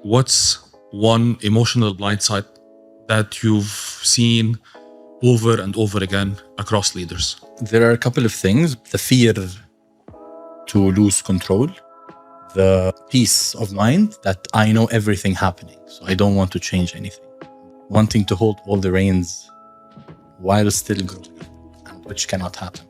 What's one emotional blind side that you've seen over and over again across leaders? There are a couple of things. The fear to lose control, the peace of mind that I know everything happening, so I don't want to change anything. Wanting to hold all the reins while still growing up, which cannot happen.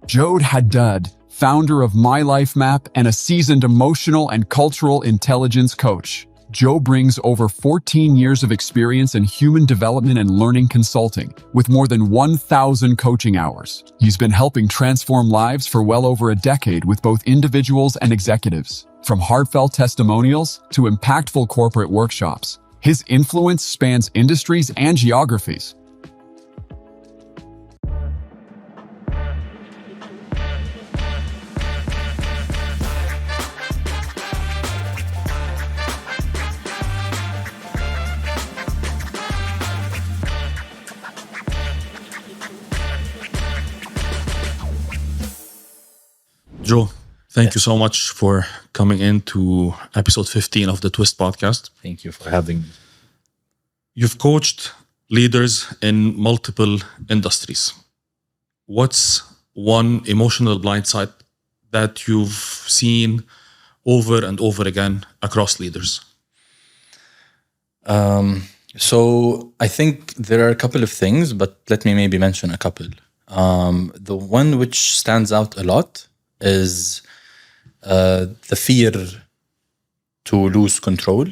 Joe AlHaddad, founder of My Life Map and a seasoned emotional and cultural intelligence coach. Joe brings over 14 years of experience in human development and learning consulting, with more than 1,000 coaching hours. He's been helping transform lives for well over a decade with both individuals and executives. From heartfelt testimonials to impactful corporate workshops, his influence spans industries and geographies. Joe, thank you so much for coming into episode 15 of the Twist podcast. Thank you for having me. You've coached leaders in multiple industries. What's one emotional blind side that you've seen over and over again across leaders? So I think there are a couple of things, but let me maybe mention a couple. The one which stands out a lot is the fear to lose control.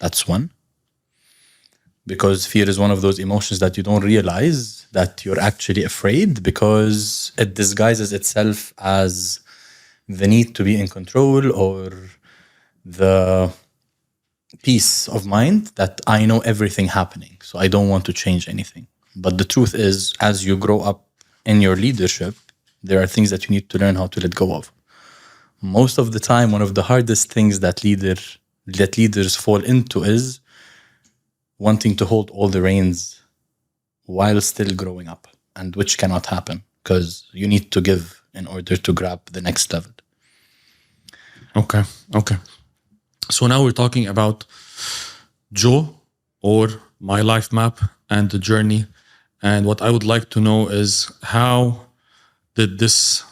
That's one. Because fear is one of those emotions that you don't realize that you're actually afraid, because it disguises itself as the need to be in control or the peace of mind that I know everything happening, so I don't want to change anything. But the truth is, as you grow up in your leadership, there are things that you need to learn how to let go of. Most of the time, one of the hardest things that leaders fall into is wanting to hold all the reins while still growing up, and which cannot happen because you need to give in order to grab the next level. Okay. So now we're talking about Joe, or My Life Map, and the journey. And what I would like to know is, how did this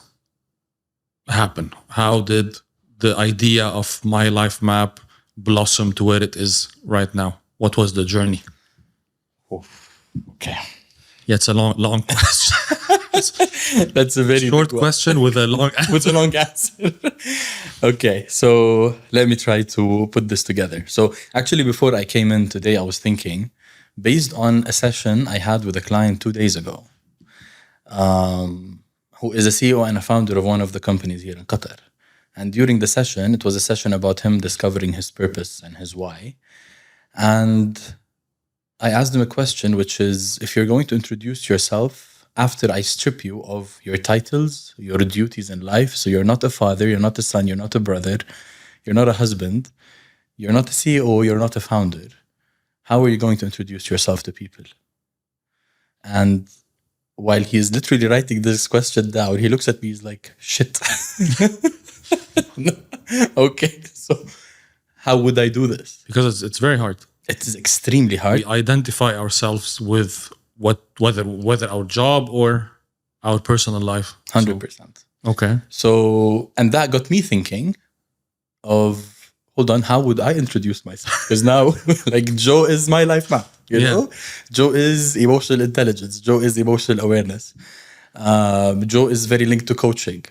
happen? How did the idea of My Life Map blossom to where it is right now? What was the journey? Okay. Yeah, it's a long question. That's a very short question with a long answer. With a long answer. Okay, so let me try to put this together. So actually, before I came in today, I was thinking, based on a session I had with a client 2 days ago, who is a CEO and a founder of one of the companies here in Qatar. And during the session, it was a session about him discovering his purpose and his why. And I asked him a question, which is, if you're going to introduce yourself after I strip you of your titles, your duties in life, so you're not a father, you're not a son, you're not a brother, you're not a husband, you're not a CEO, you're not a founder, how are you going to introduce yourself to people? And while he's literally writing this question down, he looks at me, he's like, shit. Okay, so how would I do this? Because it's very hard. It is extremely hard. We identify ourselves with whether our job or our personal life. 100%. Okay. So, and that got me thinking of, hold on, how would I introduce myself? Because now, like, Joe is my life map, you know? Joe is emotional intelligence. Joe is emotional awareness. Joe is very linked to coaching.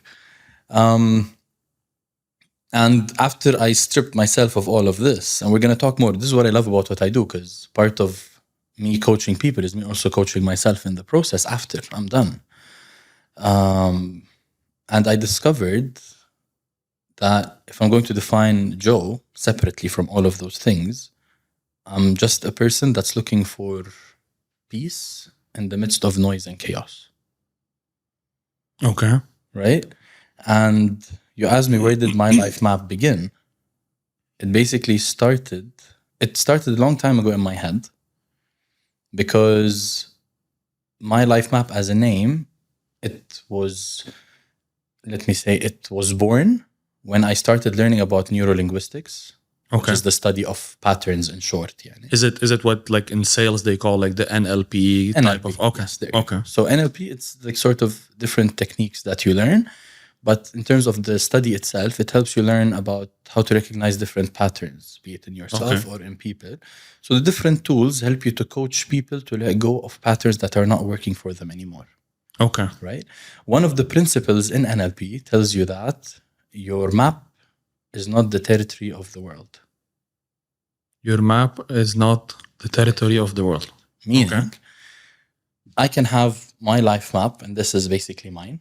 And after I stripped myself of all of this, and we're going to talk more, this is what I love about what I do, because part of me coaching people is me also coaching myself in the process after I'm done. And I discovered that if I'm going to define Joe separately from all of those things, I'm just a person that's looking for peace in the midst of noise and chaos. Okay. Right? And you asked me, where did my life map begin? It started a long time ago in my head, because my life map as a name, it was born when I started learning about neurolinguistics which Okay. is the study of patterns in short. يعني. Is it what like in sales they call like the NLP type of? Okay. Yes, there you Okay. go. So NLP, it's like sort of different techniques that you learn. But in terms of the study itself, it helps you learn about how to recognize different patterns, be it in yourself or in people. So the different tools help you to coach people to let go of patterns that are not working for them anymore, Okay. right? One of the principles in NLP tells you that your map is not the territory of the world. Your map is not the territory of the world. Meaning, I can have my life map, and this is basically mine.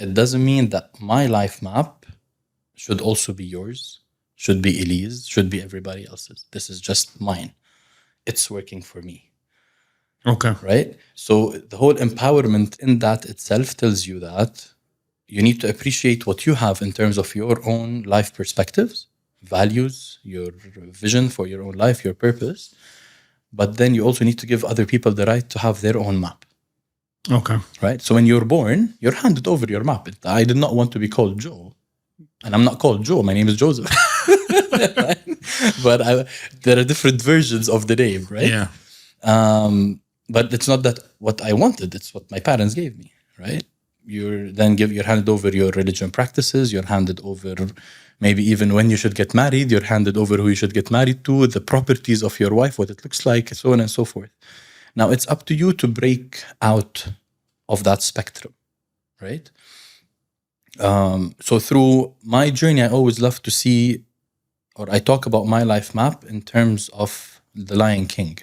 It doesn't mean that my life map should also be yours, should be Elise, should be everybody else's. This is just mine. It's working for me, Okay. right? So the whole empowerment in that itself tells you that you need to appreciate what you have in terms of your own life perspectives, values, your vision for your own life, your purpose. But then you also need to give other people the right to have their own map. Okay. Right? So when you're born, you're handed over your map. I did not want to be called Joe. And I'm not called Joe. My name is Joseph. Right? But there are different versions of the name, right? Yeah. But it's not that what I wanted. It's what my parents gave me, right? You're handed over your religion practices. You're handed over maybe even when you should get married. You're handed over who you should get married to, the properties of your wife, what it looks like, so on and so forth. Now, it's up to you to break out of that spectrum, right? So through my journey, I always love to see, or I talk about my life map in terms of the Lion King.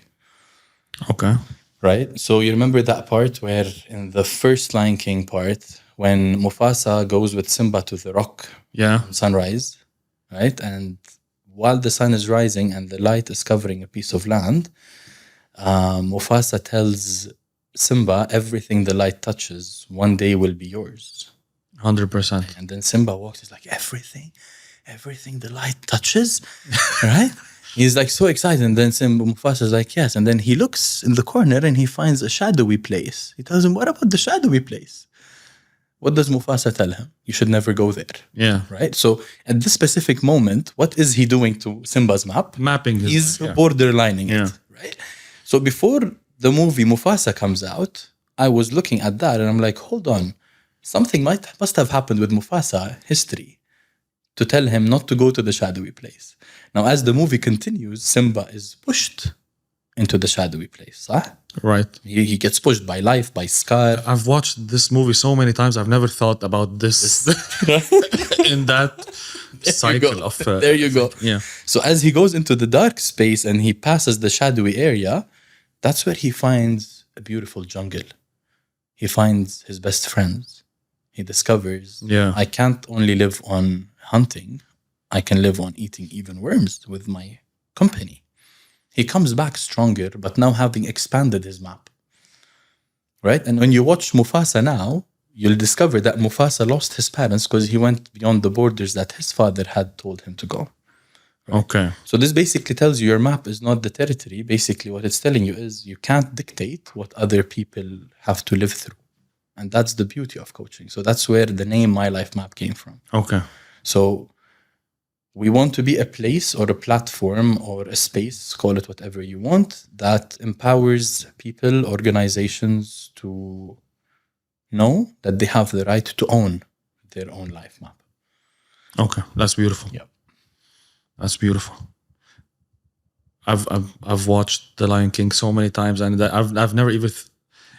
Okay. Right? So you remember that part where in the first Lion King part, when Mufasa goes with Simba to the rock Yeah. on sunrise, right? And while the sun is rising and the light is covering a piece of land, Mufasa tells Simba, everything the light touches one day will be yours. 100%. And then Simba walks, he's like, everything the light touches, right? He's like so excited. And then Mufasa's like, yes. And then he looks in the corner and he finds a shadowy place. He tells him, what about the shadowy place? What does Mufasa tell him? You should never go there. Yeah. Right? So at this specific moment, what is he doing to Simba's map? Mapping his He's life, yeah. borderlining Yeah. it, right? So before the movie Mufasa comes out, I was looking at that and I'm like, hold on. Something must have happened with Mufasa history to tell him not to go to the shadowy place. Now, as the movie continues, Simba is pushed into the shadowy place. Huh? Right. He gets pushed by life, by Scar. I've watched this movie so many times. I've never thought about this in that cycle of. There you go. Yeah. So as he goes into the dark space and he passes the shadowy area, that's where he finds a beautiful jungle. He finds his best friends. He discovers, Yeah. I can't only live on hunting. I can live on eating even worms with my company. He comes back stronger, but now having expanded his map. Right? And when you watch Mufasa now, you'll discover that Mufasa lost his parents because he went beyond the borders that his father had told him to go. Okay. So this basically tells you your map is not the territory. Basically, what it's telling you is you can't dictate what other people have to live through. And that's the beauty of coaching. So that's where the name My Life Map came from. Okay. So we want to be a place or a platform or a space, call it whatever you want, that empowers people, organizations to know that they have the right to own their own life map. Okay. That's beautiful. Yeah. That's beautiful. I've watched The Lion King so many times, and I've never even.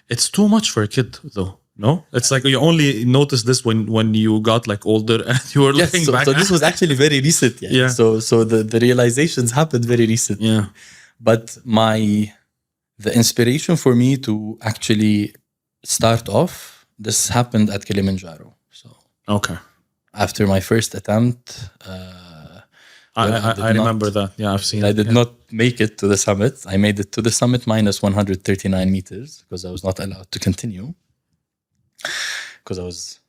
It's too much for a kid, though. No, it's like you only notice this when you got like older and you were Yes, looking back. so this was actually very recent. Yeah. Yeah. So the realizations happened very recent. Yeah. But the inspiration for me to actually start off, this happened at Kilimanjaro. So Okay. after my first attempt, I remember that. Yeah, I've seen I it. did not make it to the summit. I made it to the summit minus 139 meters because I was not allowed to continue because I was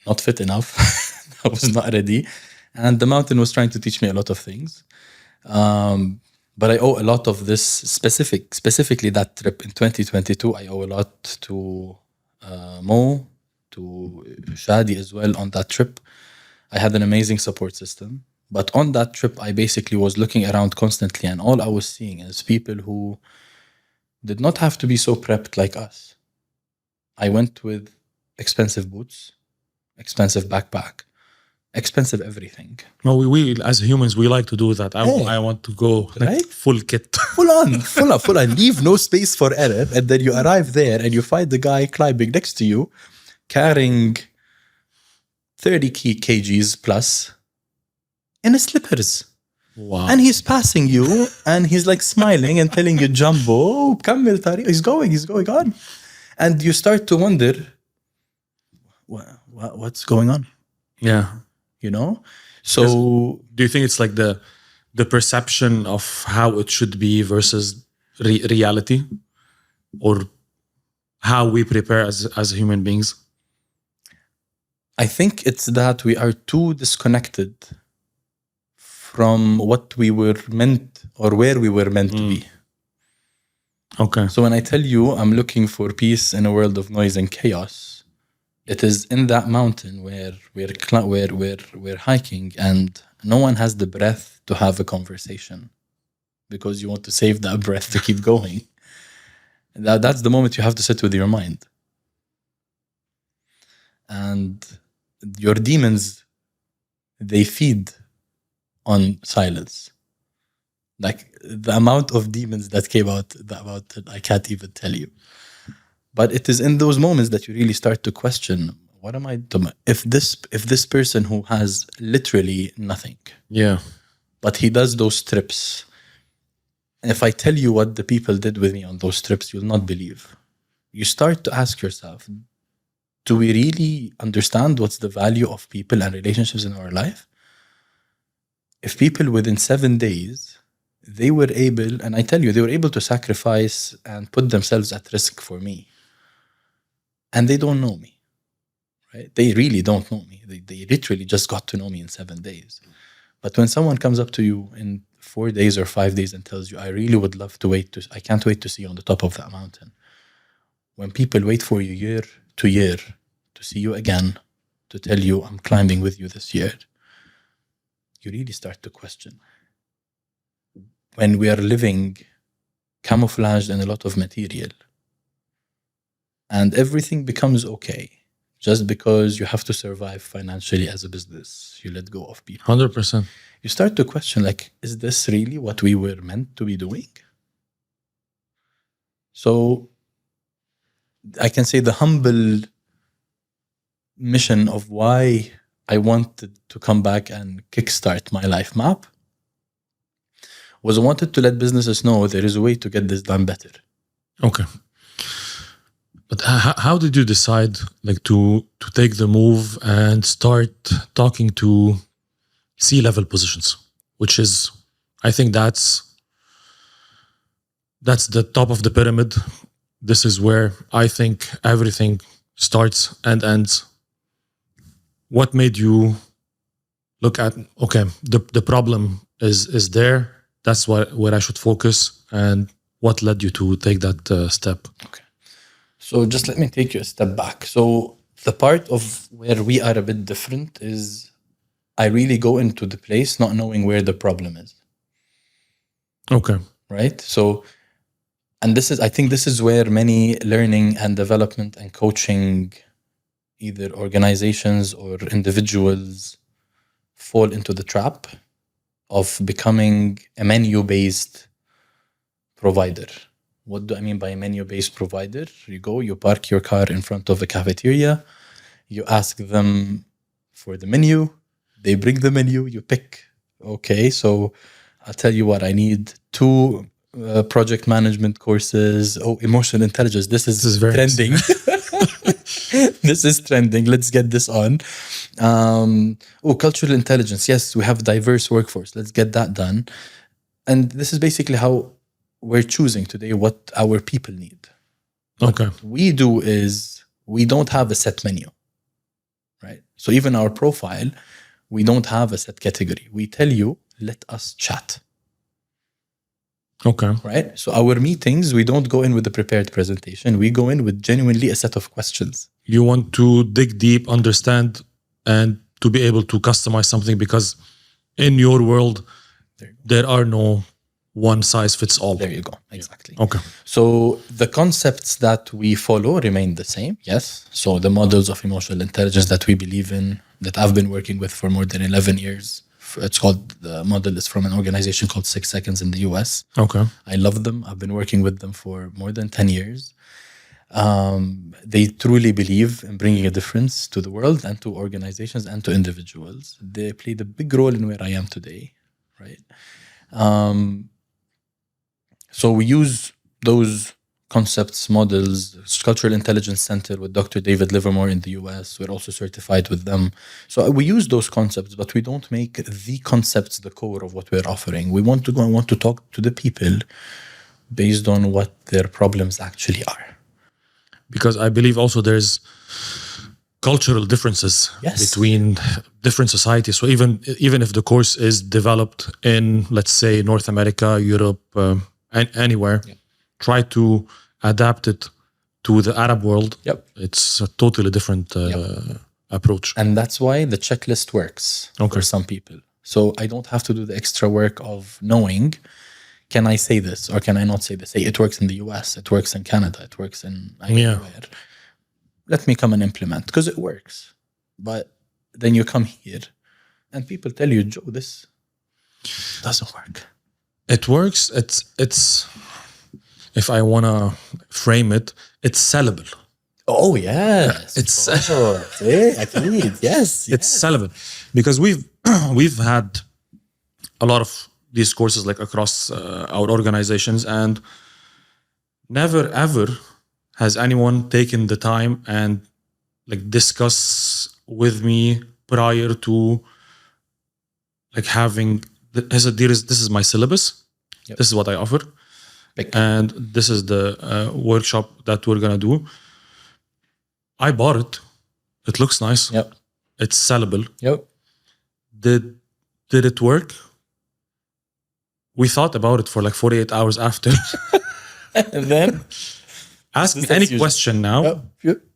not fit enough. I was not ready. And the mountain was trying to teach me a lot of things. But I owe a lot of this specifically that trip in 2022. I owe a lot to Mo, to Shadi as well on that trip. I had an amazing support system. But on that trip, I basically was looking around constantly, and all I was seeing is people who did not have to be so prepped like us. I went with expensive boots, expensive backpack, expensive everything. No, we as humans, we like to do that. I want to go like Right? full kit. Full on. Leave no space for error. And then you arrive there and you find the guy climbing next to you, carrying 30 kgs plus in his slippers. Wow. And he's passing you and he's like smiling and telling you, Jumbo, Kammil Tariq, he's going on. And you start to wonder, what's going on? Yeah. You know? So Do you think it's like the perception of how it should be versus reality, or how we prepare as human beings? I think it's that we are too disconnected from what we were meant or where we were meant to be. Okay. So when I tell you I'm looking for peace in a world of noise and chaos, it is in that mountain where we're hiking and no one has the breath to have a conversation because you want to save that breath to keep going. That's the moment you have to sit with your mind. And your demons, they feed on silence. Like the amount of demons that came out, I can't even tell you. But it is in those moments that you really start to question, what am I doing? If this person who has literally nothing, Yeah. but he does those trips, if I tell you what the people did with me on those trips, you'll not believe. You start to ask yourself, do we really understand what's the value of people and relationships in our life? If people within 7 days, they were able, and I tell you, they were able to sacrifice and put themselves at risk for me. And they don't know me, right? They really don't know me. They literally just got to know me in 7 days. But when someone comes up to you in 4 days or 5 days and tells you, I really would love to I can't wait to see you on the top of that mountain. When people wait for you year to year to see you again, to tell you, I'm climbing with you this year, you really start to question. When we are living camouflaged in a lot of material, and everything becomes okay just because you have to survive financially as a business, you let go of people. 100%. You start to question, like, is this really what we were meant to be doing? So I can say the humble mission of why I wanted to come back and kickstart my life map was I wanted to let businesses know there is a way to get this done better. Okay. But how did you decide like to take the move and start talking to C-level positions, which is, I think that's the top of the pyramid. This is where I think everything starts and ends. What made you look at, okay, the problem is there, that's where I should focus, and what led you to take that step? Okay. So just let me take you a step back. So the part of where we are a bit different is I really go into the place not knowing where the problem is. Okay. Right? So, and I think this is where many learning and development and coaching, either organizations or individuals, fall into the trap of becoming a menu-based provider. What do I mean by a menu-based provider? You park your car in front of a cafeteria, you ask them for the menu, they bring the menu, you pick. Okay, so I'll tell you what, I need 2 project management courses. Oh, emotional intelligence. This is very trending. This is trending. Let's get this on. Cultural intelligence. Yes, we have diverse workforce. Let's get that done. And this is basically how we're choosing today what our people need. Okay. What we do is we don't have a set menu, right? So even our profile, we don't have a set category. We tell you, let us chat. Okay. Right? So our meetings, we don't go in with a prepared presentation. We go in with genuinely a set of questions. You want to dig deep, understand, and to be able to customize something, because in your world, there are no one size fits all. There you go. Exactly. Okay. So the concepts that we follow remain the same. Yes. So the models of emotional intelligence that we believe in, that I've been working with for more than 11 years. The model is from an organization called 6 Seconds in the US. Okay. I love them. I've been working with them for more than 10 years. They truly believe in bringing a difference to the world and to organizations and to individuals. They played a big role in where I am today, right? So we use those concepts, models, Cultural Intelligence Center with Dr. David Livermore in the US. We're also certified with them. So we use those concepts, but we don't make the concepts the core of what we're offering. We want to talk to the people based on what their problems actually are. Because I believe also there's cultural differences between different societies. So even if the course is developed in, let's say, North America, Europe, anywhere, try to adapt it to the Arab world. It's a totally different approach. And that's why the checklist works for some people. So I don't have to do the extra work of knowing, can I say this or can I not say this? Hey, it works in the US, it works in Canada, it works in everywhere. Let me come and implement, because it works. But then you come here and people tell you, Joe, this doesn't work. It works. It's if I want to frame it, it's sellable. Oh, yes. It's agreed. Yes. It's sellable, because we've had a lot of these courses like across our organizations, and never ever has anyone taken the time and like discuss with me prior to like having this is my syllabus. This is what I offer. And this is the workshop that we're gonna do. I bought it. It looks nice. It's sellable. Did it work? We thought about it for like 48 hours after. And then ask me any question now.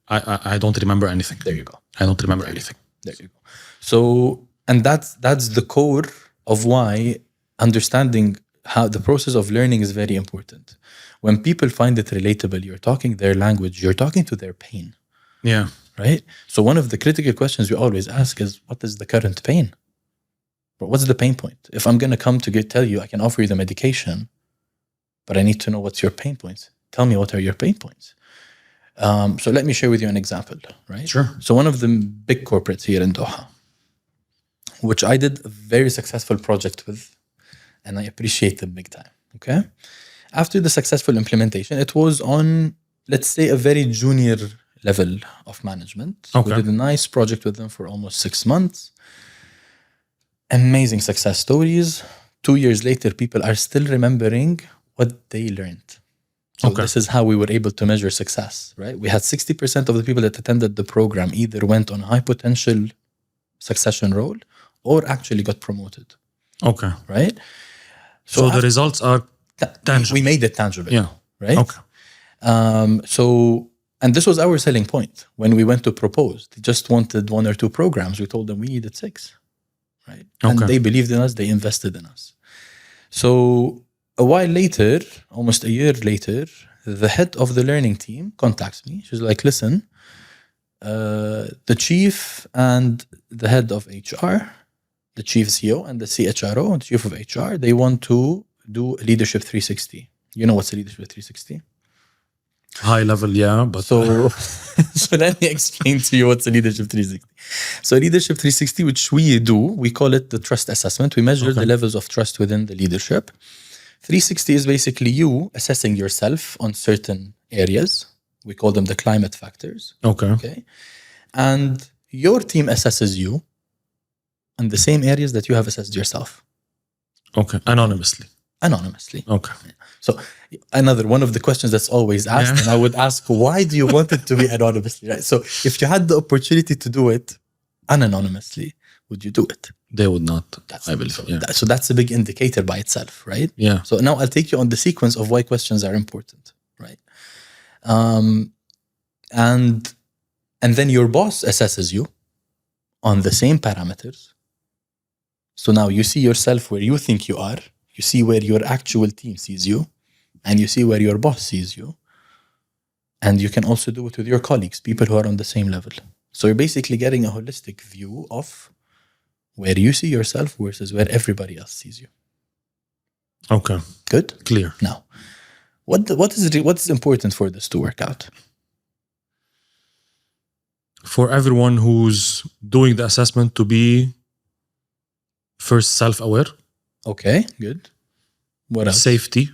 I don't remember anything. There you go. I don't remember anything. There you go. So, and that's the core of why understanding how the process of learning is very important. When people find it relatable, you're talking their language, you're talking to their pain. Yeah. Right? So one of the critical questions we always ask is, what is the current pain? But what's the pain point? If I'm going to come to tell you, I can offer you the medication, but I need to know what's your pain points. Tell me, what are your pain points? So let me share with you an example, right? Sure. So one of the big corporates here in Doha, which I did a very successful project with, and I appreciate them big time, okay? After the successful implementation, it was on, let's say, a very junior level of management. Okay. We did a nice project with them for almost 6 months. Amazing success stories. 2 years later, people are still remembering what they learned. So this is how we were able to measure success, right? We had 60% of the people that attended the program either went on a high potential succession role or actually got promoted. Okay. Right? So the results are tangible. We made it tangible. Yeah. Right? Okay. And this was our selling point when we went to propose. They just wanted 1 or 2 programs. We told them we needed 6. Right? And they believed in us, they invested in us. So a while later, almost a year later, the head of the learning team contacts me. She's like, listen, the chief and the head of HR, the chief CEO and the CHRO and the chief of HR, they want to do a Leadership 360. You know what's a Leadership 360? High level, yeah. But so let me explain to you what's a Leadership 360. So Leadership 360, which we do, we call it the trust assessment. We measure the levels of trust within the leadership. 360 is basically you assessing yourself on certain areas. We call them the climate factors. Okay. And your team assesses you on the same areas that you have assessed yourself. Okay. Anonymously. Okay. So another one of the questions that's always asked, and I would ask, why do you want it to be anonymously? Right. So if you had the opportunity to do it anonymously, would you do it? They would not. I believe. So that's a big indicator by itself, right? Yeah. So now I'll take you on the sequence of why questions are important, right? And then your boss assesses you on the same parameters So now you see yourself where you think you are, you see where your actual team sees you, and you see where your boss sees you. And you can also do it with your colleagues, people who are on the same level. So you're basically getting a holistic view of where you see yourself versus where everybody else sees you. Okay. Good? Clear. Now, what is important for this to work out? For everyone who's doing the assessment to be first self-aware, Okay, good. What else? safety,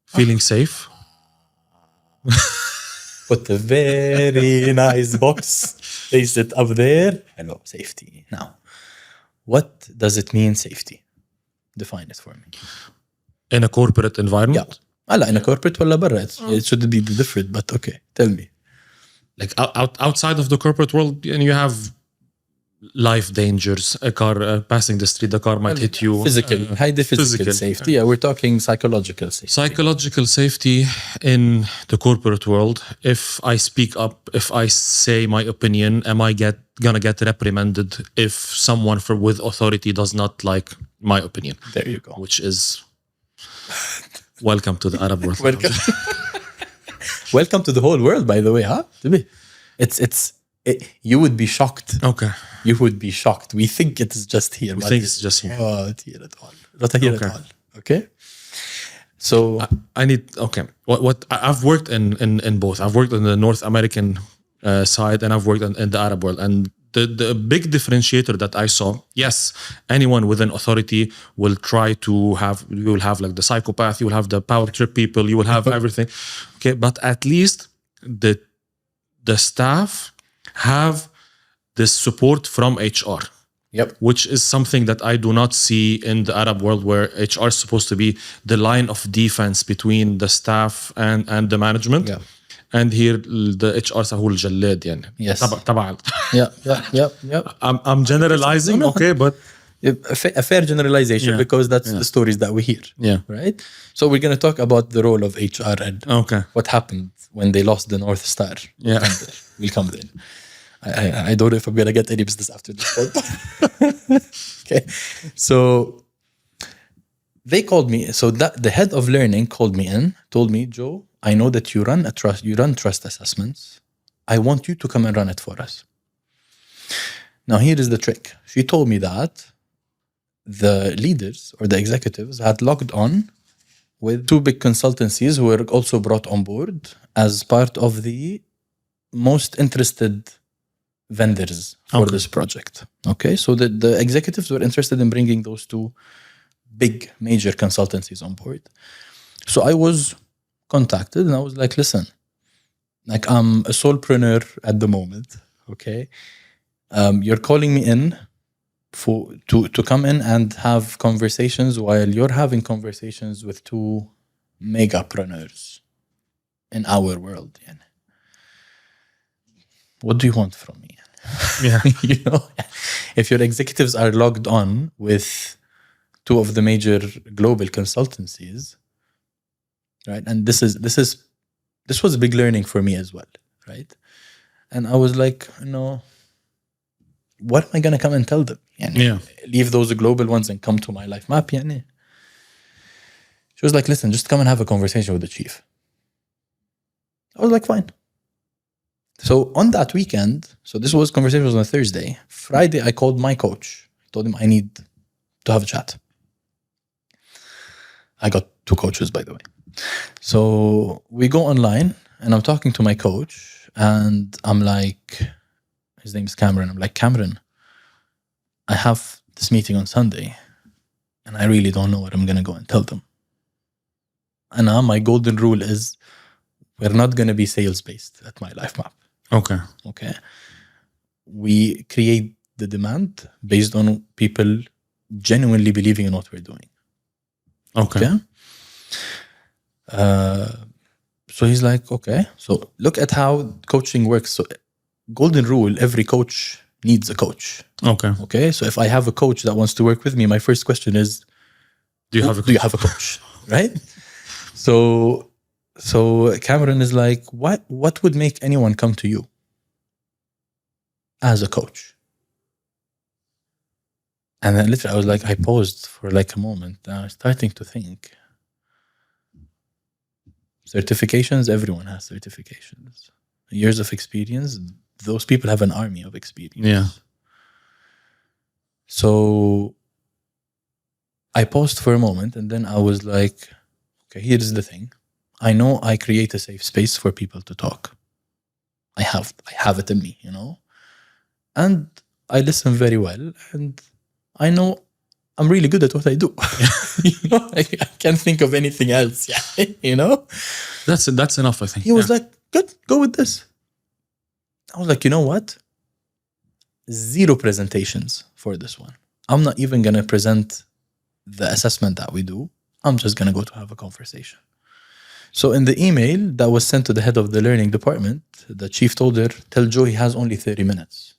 feeling safe. Put a very nice box, place it up there. Hello, safety. Now, what does it mean, safety? Define it for me. In a corporate environment. Yeah. In a corporate ولا برا? It should be different, but okay, tell me. Like outside of the corporate world, and you have life dangers. A car passing the street, the car might hit you. Physical, physical safety. Yeah, we're talking psychological safety. Psychological safety in the corporate world. If I speak up, if I say my opinion, am I gonna get reprimanded if someone with authority does not like my opinion? There you go. Which is welcome to the Arab world. Welcome to the whole world, by the way, huh? You would be shocked. Okay. You would be shocked. We think it is just here. We think it's just here. Not here at all. Not here at all. Okay. So I need. Okay. What I've worked in both. I've worked in the North American side, and I've worked in the Arab world. And the big differentiator that I saw, yes, anyone with an authority will try to have. You will have like the psychopath. You will have the power trip people. You will have everything. Okay, but at least the staff have this support from HR. Yep. Which is something that I do not see in the Arab world, where HR is supposed to be the line of defense between the staff and the management. Yeah. And here the HR هو الجلاد يعني. Yes. تبع. Yeah. I'm generalizing, okay, but a fair generalization, because that's the stories that we hear. Yeah. Right? So we're going to talk about the role of HR and what happened when they lost the North Star. Yeah. We'll come there. I don't know if I'm going to get any business after this point. Okay. So they called me. So the head of learning called me in, told me, Joe, I know that you run trust assessments. I want you to come and run it for us. Now, here is the trick. She told me that the leaders or the executives had logged on with two big consultancies who were also brought on board as part of the most interested vendors for this project. Okay, so the executives were interested in bringing those two big major consultancies on board. So I was contacted and I was like, listen, like I'm a solopreneur at the moment. Okay, you're calling me in to come in and have conversations while you're having conversations with two megapreneurs in our world. What do you want from me? yeah. You know, if your executives are logged on with two of the major global consultancies, right? And this was a big learning for me as well, right? And I was like, no, what am I gonna come and tell them? Leave those global ones and come to my life map. She was like, listen, just come and have a conversation with the chief. I was like, fine. So on that weekend, so this was conversation on a Thursday. Friday, I called my coach. Told him I need to have a chat. I got two coaches, by the way. So we go online and I'm talking to my coach and I'm like, his name is Cameron. I'm like, Cameron, I have this meeting on Sunday and I really don't know what I'm going to go and tell them. And now my golden rule is we're not going to be sales-based at my life map. Okay. We create the demand based on people genuinely believing in what we're doing. Okay. So he's like, okay. So look at how coaching works. So golden rule, every coach needs a coach. Okay. So if I have a coach that wants to work with me, my first question is, do you have a coach? Right? So Cameron is like, what would make anyone come to you as a coach? And then literally I was like, I paused for like a moment. And I was starting to think. Certifications, everyone has certifications. Years of experience, those people have an army of experience. Yeah. So I paused for a moment and then I was like, okay, here's the thing. I know I create a safe space for people to talk. I have it in me, you know? And I listen very well and I know I'm really good at what I do. You know, I can't think of anything else. Yeah, you know? That's enough, I think. He was like, good, go with this. I was like, you know what? 0 presentations for this one. I'm not even going to present the assessment that we do. I'm just going to go to have a conversation. So in the email that was sent to the head of the learning department, the chief told her, tell Joe he has only 30 minutes.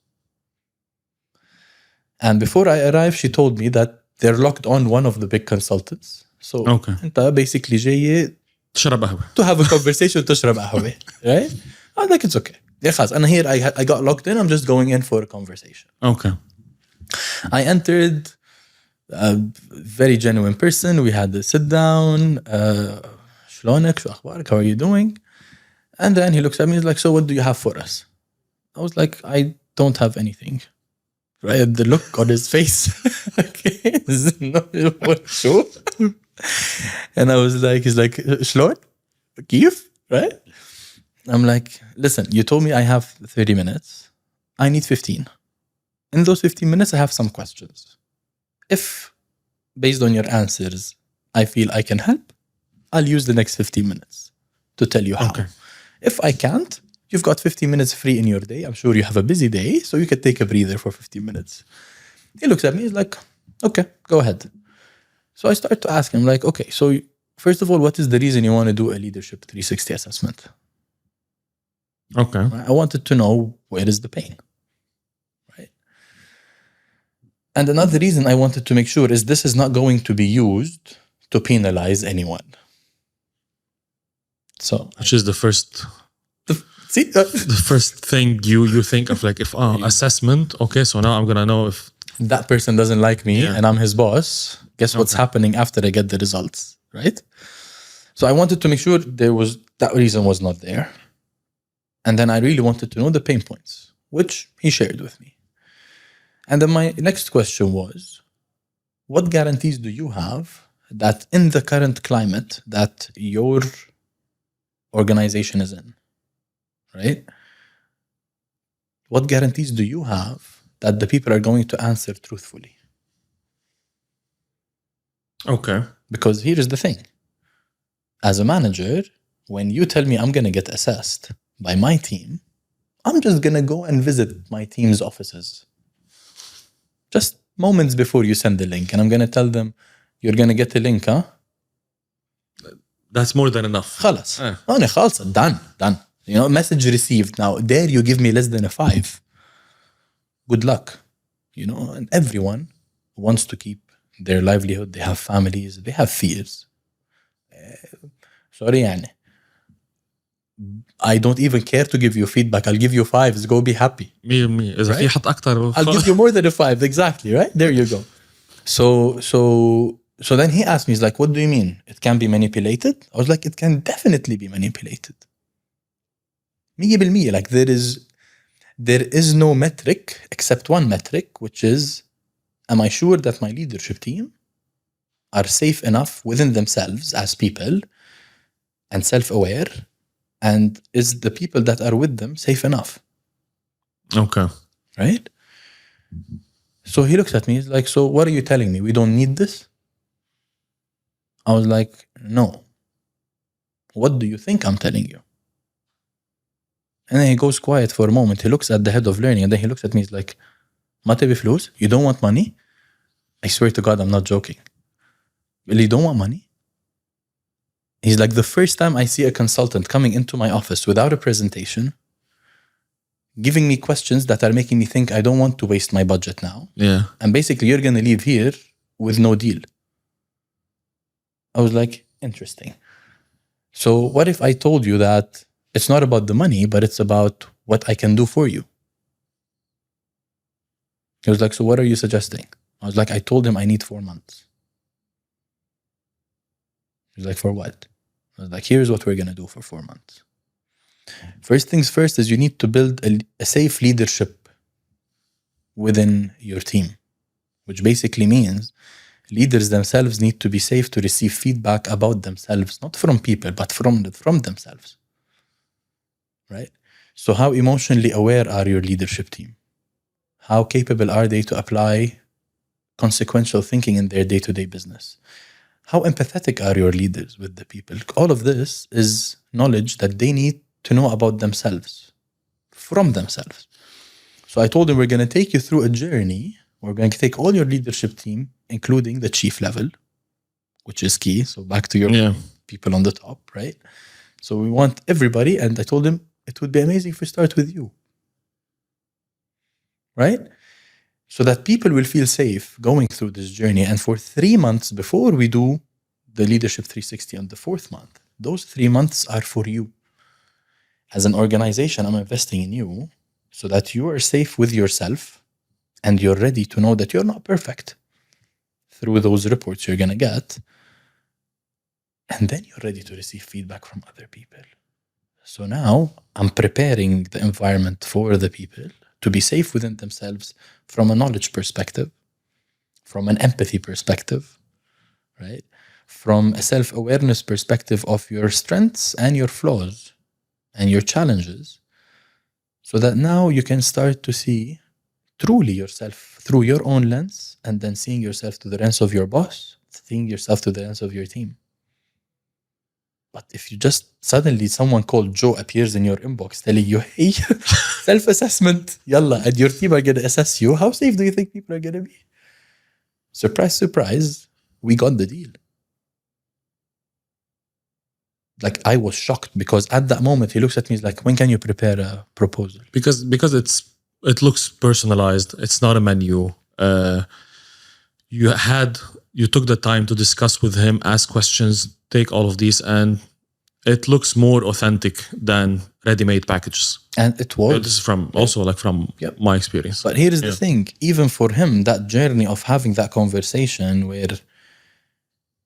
And before I arrived, she told me that they're locked on one of the big consultants. So انت basically جاي تشرب قهوة to have a conversation, تشرب قهوة, right? I was like, it's okay. Yeah, خلاص. And here I got locked in. I'm just going in for a conversation. Okay. I entered, a very genuine person. We had a sit down. شلونك? شو أخبارك? How are you doing? And then he looks at me. He's like, so what do you have for us? I was like, I don't have anything. Right? The look on his face. Okay. Sure. And I was like, he's like, شلون? كيف? Right? I'm like, listen, you told me I have 30 minutes. I need 15. In those 15 minutes, I have some questions. If, based on your answers, I feel I can help, I'll use the next 15 minutes to tell you how. Okay. If I can't, you've got 15 minutes free in your day. I'm sure you have a busy day, so you could take a breather for 15 minutes. He looks at me, he's like, okay, go ahead. So I start to ask him, like, okay, so first of all, what is the reason you want to do a leadership 360 assessment? Okay. I wanted to know, where is the pain? Right? And another reason I wanted to make sure is this is not going to be used to penalize anyone. So, Which is the first see, the first thing you think of, like, if assessment, okay, so now I'm gonna know if that person doesn't like me and I'm his boss, guess what's happening after I get the results, right? So I wanted to make sure that reason was not there. And then I really wanted to know the pain points, which he shared with me. And then my next question was, what guarantees do you have that in the current climate that your organization is in, right? What guarantees do you have that the people are going to answer truthfully? Okay. Because here is the thing. As a manager, when you tell me I'm going to get assessed by my team, I'm just going to go and visit my team's offices. Just moments before you send the link. And I'm going to tell them, you're going to get a link, huh? That's more than enough. خلاص. أنا خلاص. Done. You know, message received. Now, dare you give me less than a 5? Good luck. You know, and everyone wants to keep their livelihood. They have families. They have fears. Sorry, يعني. I don't even care to give you feedback. I'll give you 5s. Go be happy. 100%. إذا في حط أكتر. I'll give you more than a 5. Exactly, right? There you go. So then he asked me, he's like, what do you mean? It can be manipulated? I was like, it can definitely be manipulated. 100%. Like there is no metric except one metric, which is, am I sure that my leadership team are safe enough within themselves as people and self-aware? And is the people that are with them safe enough? Okay. Right? So he looks at me, he's like, so what are you telling me? We don't need this? I was like, no. What do you think I'm telling you? And then he goes quiet for a moment. He looks at the head of learning and then he looks at me, he's like, ما تبي فلوس? You don't want money? I swear to God, I'm not joking. Really, you don't want money? He's like, the first time I see a consultant coming into my office without a presentation, giving me questions that are making me think I don't want to waste my budget now. Yeah. And basically, you're going to leave here with no deal. I was like, interesting. So what if I told you that it's not about the money, but it's about what I can do for you? He was like, so what are you suggesting? I was like, I told him I need 4 months. He's like, for what? I was like, here's what we're going to do for 4 months. First things first is you need to build a safe leadership within your team, which basically means leaders themselves need to be safe to receive feedback about themselves, not from people, but from themselves. Right? So how emotionally aware are your leadership team? How capable are they to apply consequential thinking in their day-to-day business? How empathetic are your leaders with the people? All of this is knowledge that they need to know about themselves, from themselves. So I told them, we're going to take you through a journey. We're going to take all your leadership team, including the chief level, which is key. So back to your people on the top, right? So we want everybody. And I told him, it would be amazing if we start with you. Right? So that people will feel safe going through this journey. And for 3 months before we do the Leadership 360 on the 4th month, those 3 months are for you. As an organization, I'm investing in you so that you are safe with yourself and you're ready to know that you're not perfect through those reports you're going to get. And then you're ready to receive feedback from other people. So now I'm preparing the environment for the people to be safe within themselves from a knowledge perspective, from an empathy perspective, right? From a self-awareness perspective of your strengths and your flaws and your challenges, so that now you can start to see truly yourself through your own lens, and then seeing yourself through the lens of your boss, seeing yourself through the lens of your team. But if you just suddenly someone called Joe appears in your inbox telling you, hey, self-assessment, yalla, and your team are going to assess you, how safe do you think people are going to be? Surprise, surprise, we got the deal. Like, I was shocked because at that moment he looks at me, he's like, when can you prepare a proposal? Because it looks personalized. It's not a menu. You took the time to discuss with him, ask questions, take all of these, and it looks more authentic than ready-made packages. And it was. This is from my experience. But here is the thing, even for him, that journey of having that conversation where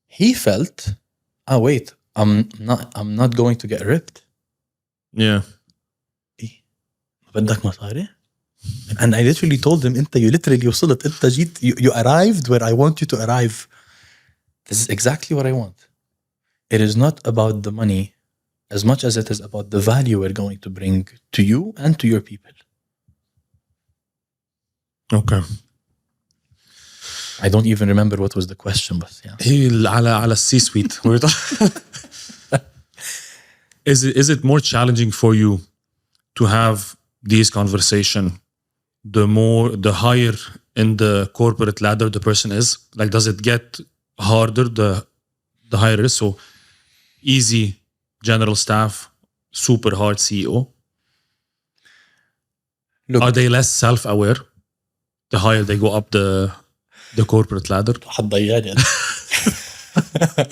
he felt, oh wait, I'm not going to get ripped. Yeah. بدك مصاري? And I literally told him, you literally وصلت, انت جيت, you arrived where I want you to arrive. This is exactly what I want. It is not about the money as much as it is about the value we're going to bring to you and to your people. Okay. I don't even remember what was the question, but yeah. على C-suite. Is it more challenging for you to have these conversations the higher in the corporate ladder the person is? Like, does it get harder the higher it is? So easy general staff, super hard CEO. Look, are they less self-aware the higher they go up the corporate ladder?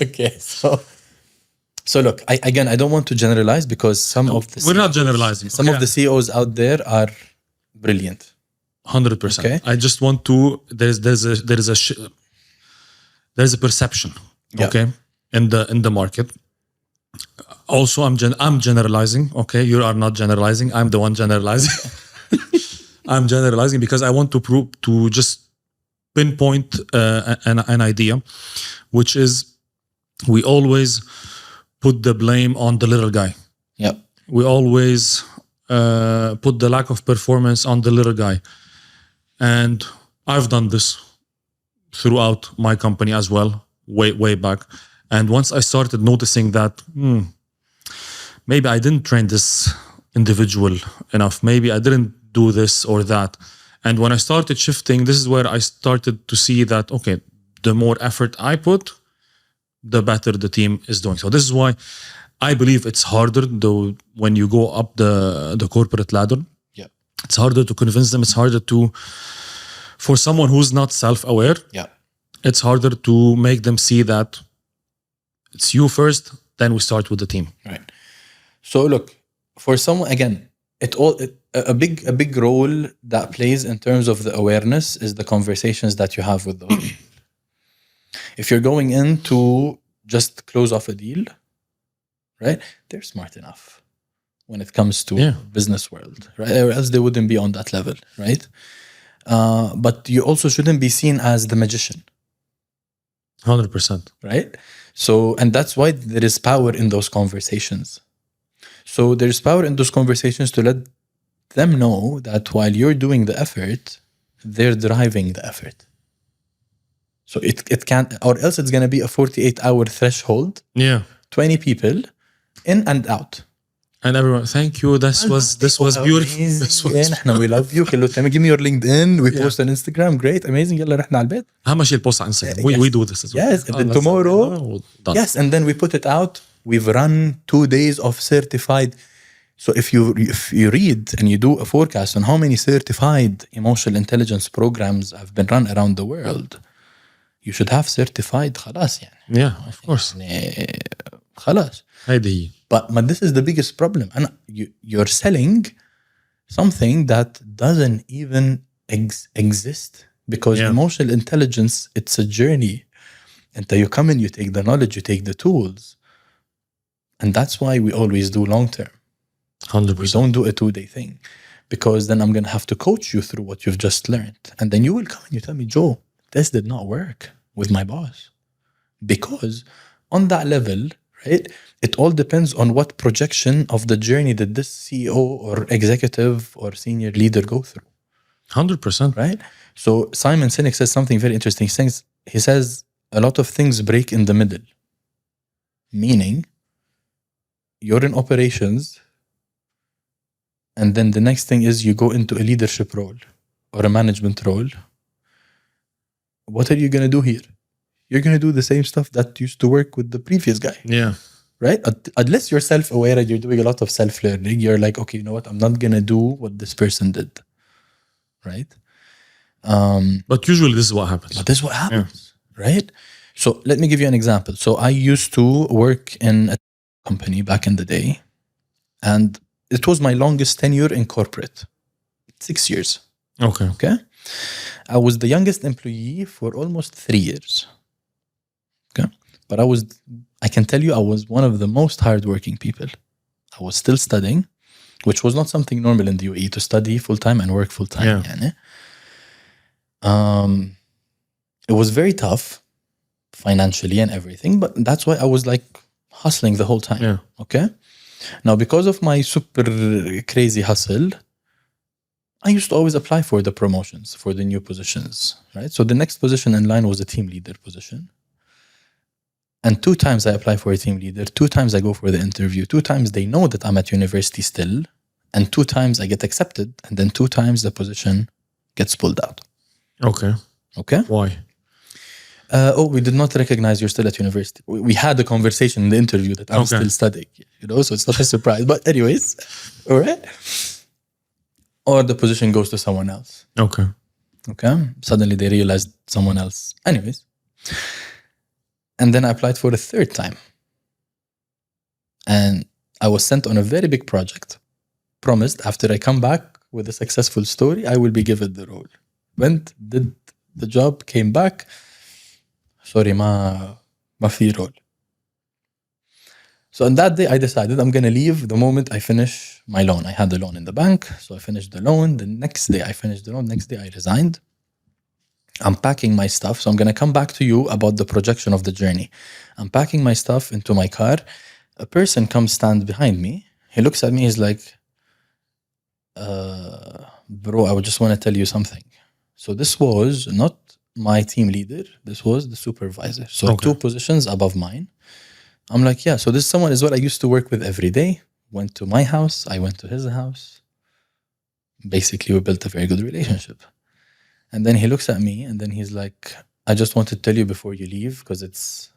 Okay, so look, I don't want to generalize because we're not generalizing. Some of the CEOs out there are brilliant. 100%. Okay? I just want to. There's a perception. Yeah. Okay, in the market. Also, I'm generalizing. Okay, you are not generalizing. I'm the one generalizing. I'm generalizing because I want to just pinpoint an idea, which is we always put the blame on the little guy. Yeah. We always put the lack of performance on the little guy. And I've done this throughout my company as well, way back. And once I started noticing that, maybe I didn't train this individual enough. Maybe I didn't do this or that. And when I started shifting, this is where I started to see that, okay, the more effort I put, the better the team is doing. So this is why I believe it's harder, though, when you go up the corporate ladder. Yeah. It's harder to convince them. It's harder for someone who's not self-aware. Yeah. It's harder to make them see that it's you first, then we start with the team. Right. So look, for someone, again, a big role that plays in terms of the awareness is the conversations that you have with those people. If you're going in to just close off a deal, right? They're smart enough when it comes to business world, right? Or else they wouldn't be on that level, right? But you also shouldn't be seen as the magician. 100%. Right? So, and that's why there is power in those conversations. So there's power in those conversations to let them know that while you're doing the effort, they're driving the effort. So it can't, or else it's going to be a 48-hour threshold. Yeah. 20 people in and out. And everyone, thank you. This was beautiful. This was نحن we love you. كله تمام. Give me your LinkedIn. We post on Instagram. Great, amazing. يلا رحنا على البيت. أهم شيء البوست على انستغرام. We do this as well. Yes, and then tomorrow. Done. Yes, and then we put it out. We've run 2 days of certified. So if you read and you do a forecast on how many certified emotional intelligence programs have been run around the world, you should have certified خلاص يعني. Yeah, of course. يعني خلاص. هيدي هي. But this is the biggest problem. And you're selling something that doesn't even exist, because emotional intelligence, it's a journey. And you come in, you take the knowledge, you take the tools. And that's why we always do long term. 100%. We don't do a 2-day thing, because then I'm going to have to coach you through what you've just learned. And then you will come and you tell me, Joe, this did not work with my boss. Because on that level, right, it all depends on what projection of the journey did this CEO or executive or senior leader go through. 100%. Right? So Simon Sinek says something very interesting. He says a lot of things break in the middle. Meaning, you're in operations, and then the next thing is you go into a leadership role or a management role. What are you going to do here? You're going to do the same stuff that used to work with the previous guy. Yeah. Right? Unless you're self-aware and you're doing a lot of self-learning, you're like, okay, you know what? I'm not going to do what this person did. Right? But usually this is what happens. But this is what happens. Right? So let me give you an example. So I used to work in a company back in the day, and it was my longest tenure in corporate. 6 years. Okay. Okay? I was the youngest employee for almost 3 years. Okay? But I can tell you, I was one of the most hardworking people. I was still studying, which was not something normal in the UAE, to study full-time and work full-time. Yeah. يعني. It was very tough financially and everything, but that's why I was like hustling the whole time. Yeah. Okay? Now, because of my super crazy hustle, I used to always apply for the promotions, for the new positions, right? So the next position in line was a team leader position. And 2 times I apply for a team leader, 2 times I go for the interview, 2 times they know that I'm at university still, and 2 times I get accepted, and then 2 times the position gets pulled out. Okay. Okay? Why? We did not recognize you're still at university. We had a conversation in the interview that I'm still studying, so it's not a surprise. But anyways, all right? Or the position goes to someone else. Okay. Okay? Suddenly they realized someone else. Anyways. And then I applied for a 3rd time. And I was sent on a very big project. Promised after I come back with a successful story, I will be given the role. Went, did the job, came back. Sorry, ma fi role. So on that day, I decided I'm going to leave the moment I finish my loan. I had a loan in the bank, so I finished the loan. The next day, I finished the loan. Next day, I resigned. I'm packing my stuff, so I'm going to come back to you about the projection of the journey. I'm packing my stuff into my car. A person comes stand behind me. He looks at me. He's like, bro, I would just want to tell you something. So this was not my team leader. This was the supervisor. So 2 positions above mine. I'm like, yeah, so this someone is what I used to work with every day. Went to my house. I went to his house. Basically, we built a very good relationship. And then he looks at me and then he's like, I just want to tell you before you leave, because it's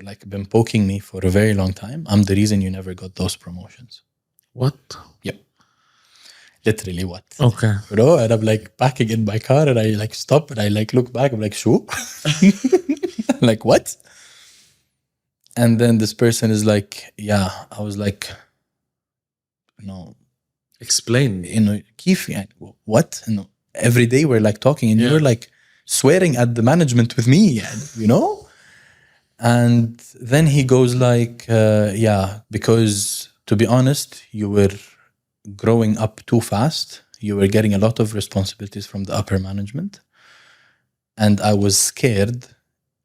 like been poking me for a very long time. I'm the reason you never got those promotions. What? Yep. Literally what? Okay. Bro, and I'm like packing in my car and I like stop and I like look back. I'm like, shoo. Like, what? And then this person is like, yeah. I was like, no, Explain. إنه كيف يعني what إنه every day we're like talking and Yeah. you're like swearing at the management with me يعني, you know. And then he goes like yeah, because to be honest you were growing up too fast, you were getting a lot of responsibilities from the upper management, and I was scared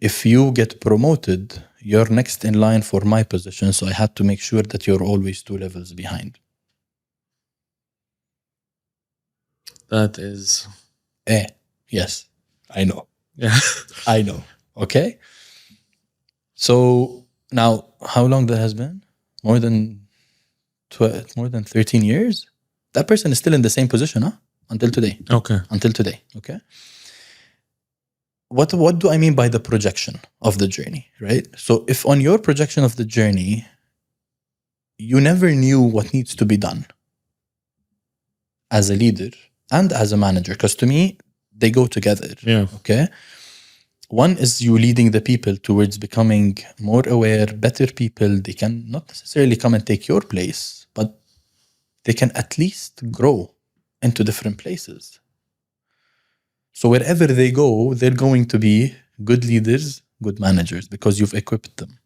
if you get promoted you're next in line for my position, so I had to make sure that you're always 2 levels behind. That is. Yes, I know. Yeah. I know. Okay. So now, how long that has been? More than 13 years. That person is still in the same position, huh? Until today. Okay. Until today. Okay. What do I mean by the projection of the journey, right? So if on your projection of the journey, you never knew what needs to be done as a leader and as a manager, because to me, they go together. Yeah. Okay. One is you leading the people towards becoming more aware, better people. They can not necessarily come and take your place, but they can at least grow into different places. So wherever they go, they're going to be good leaders, good managers, because you've equipped them.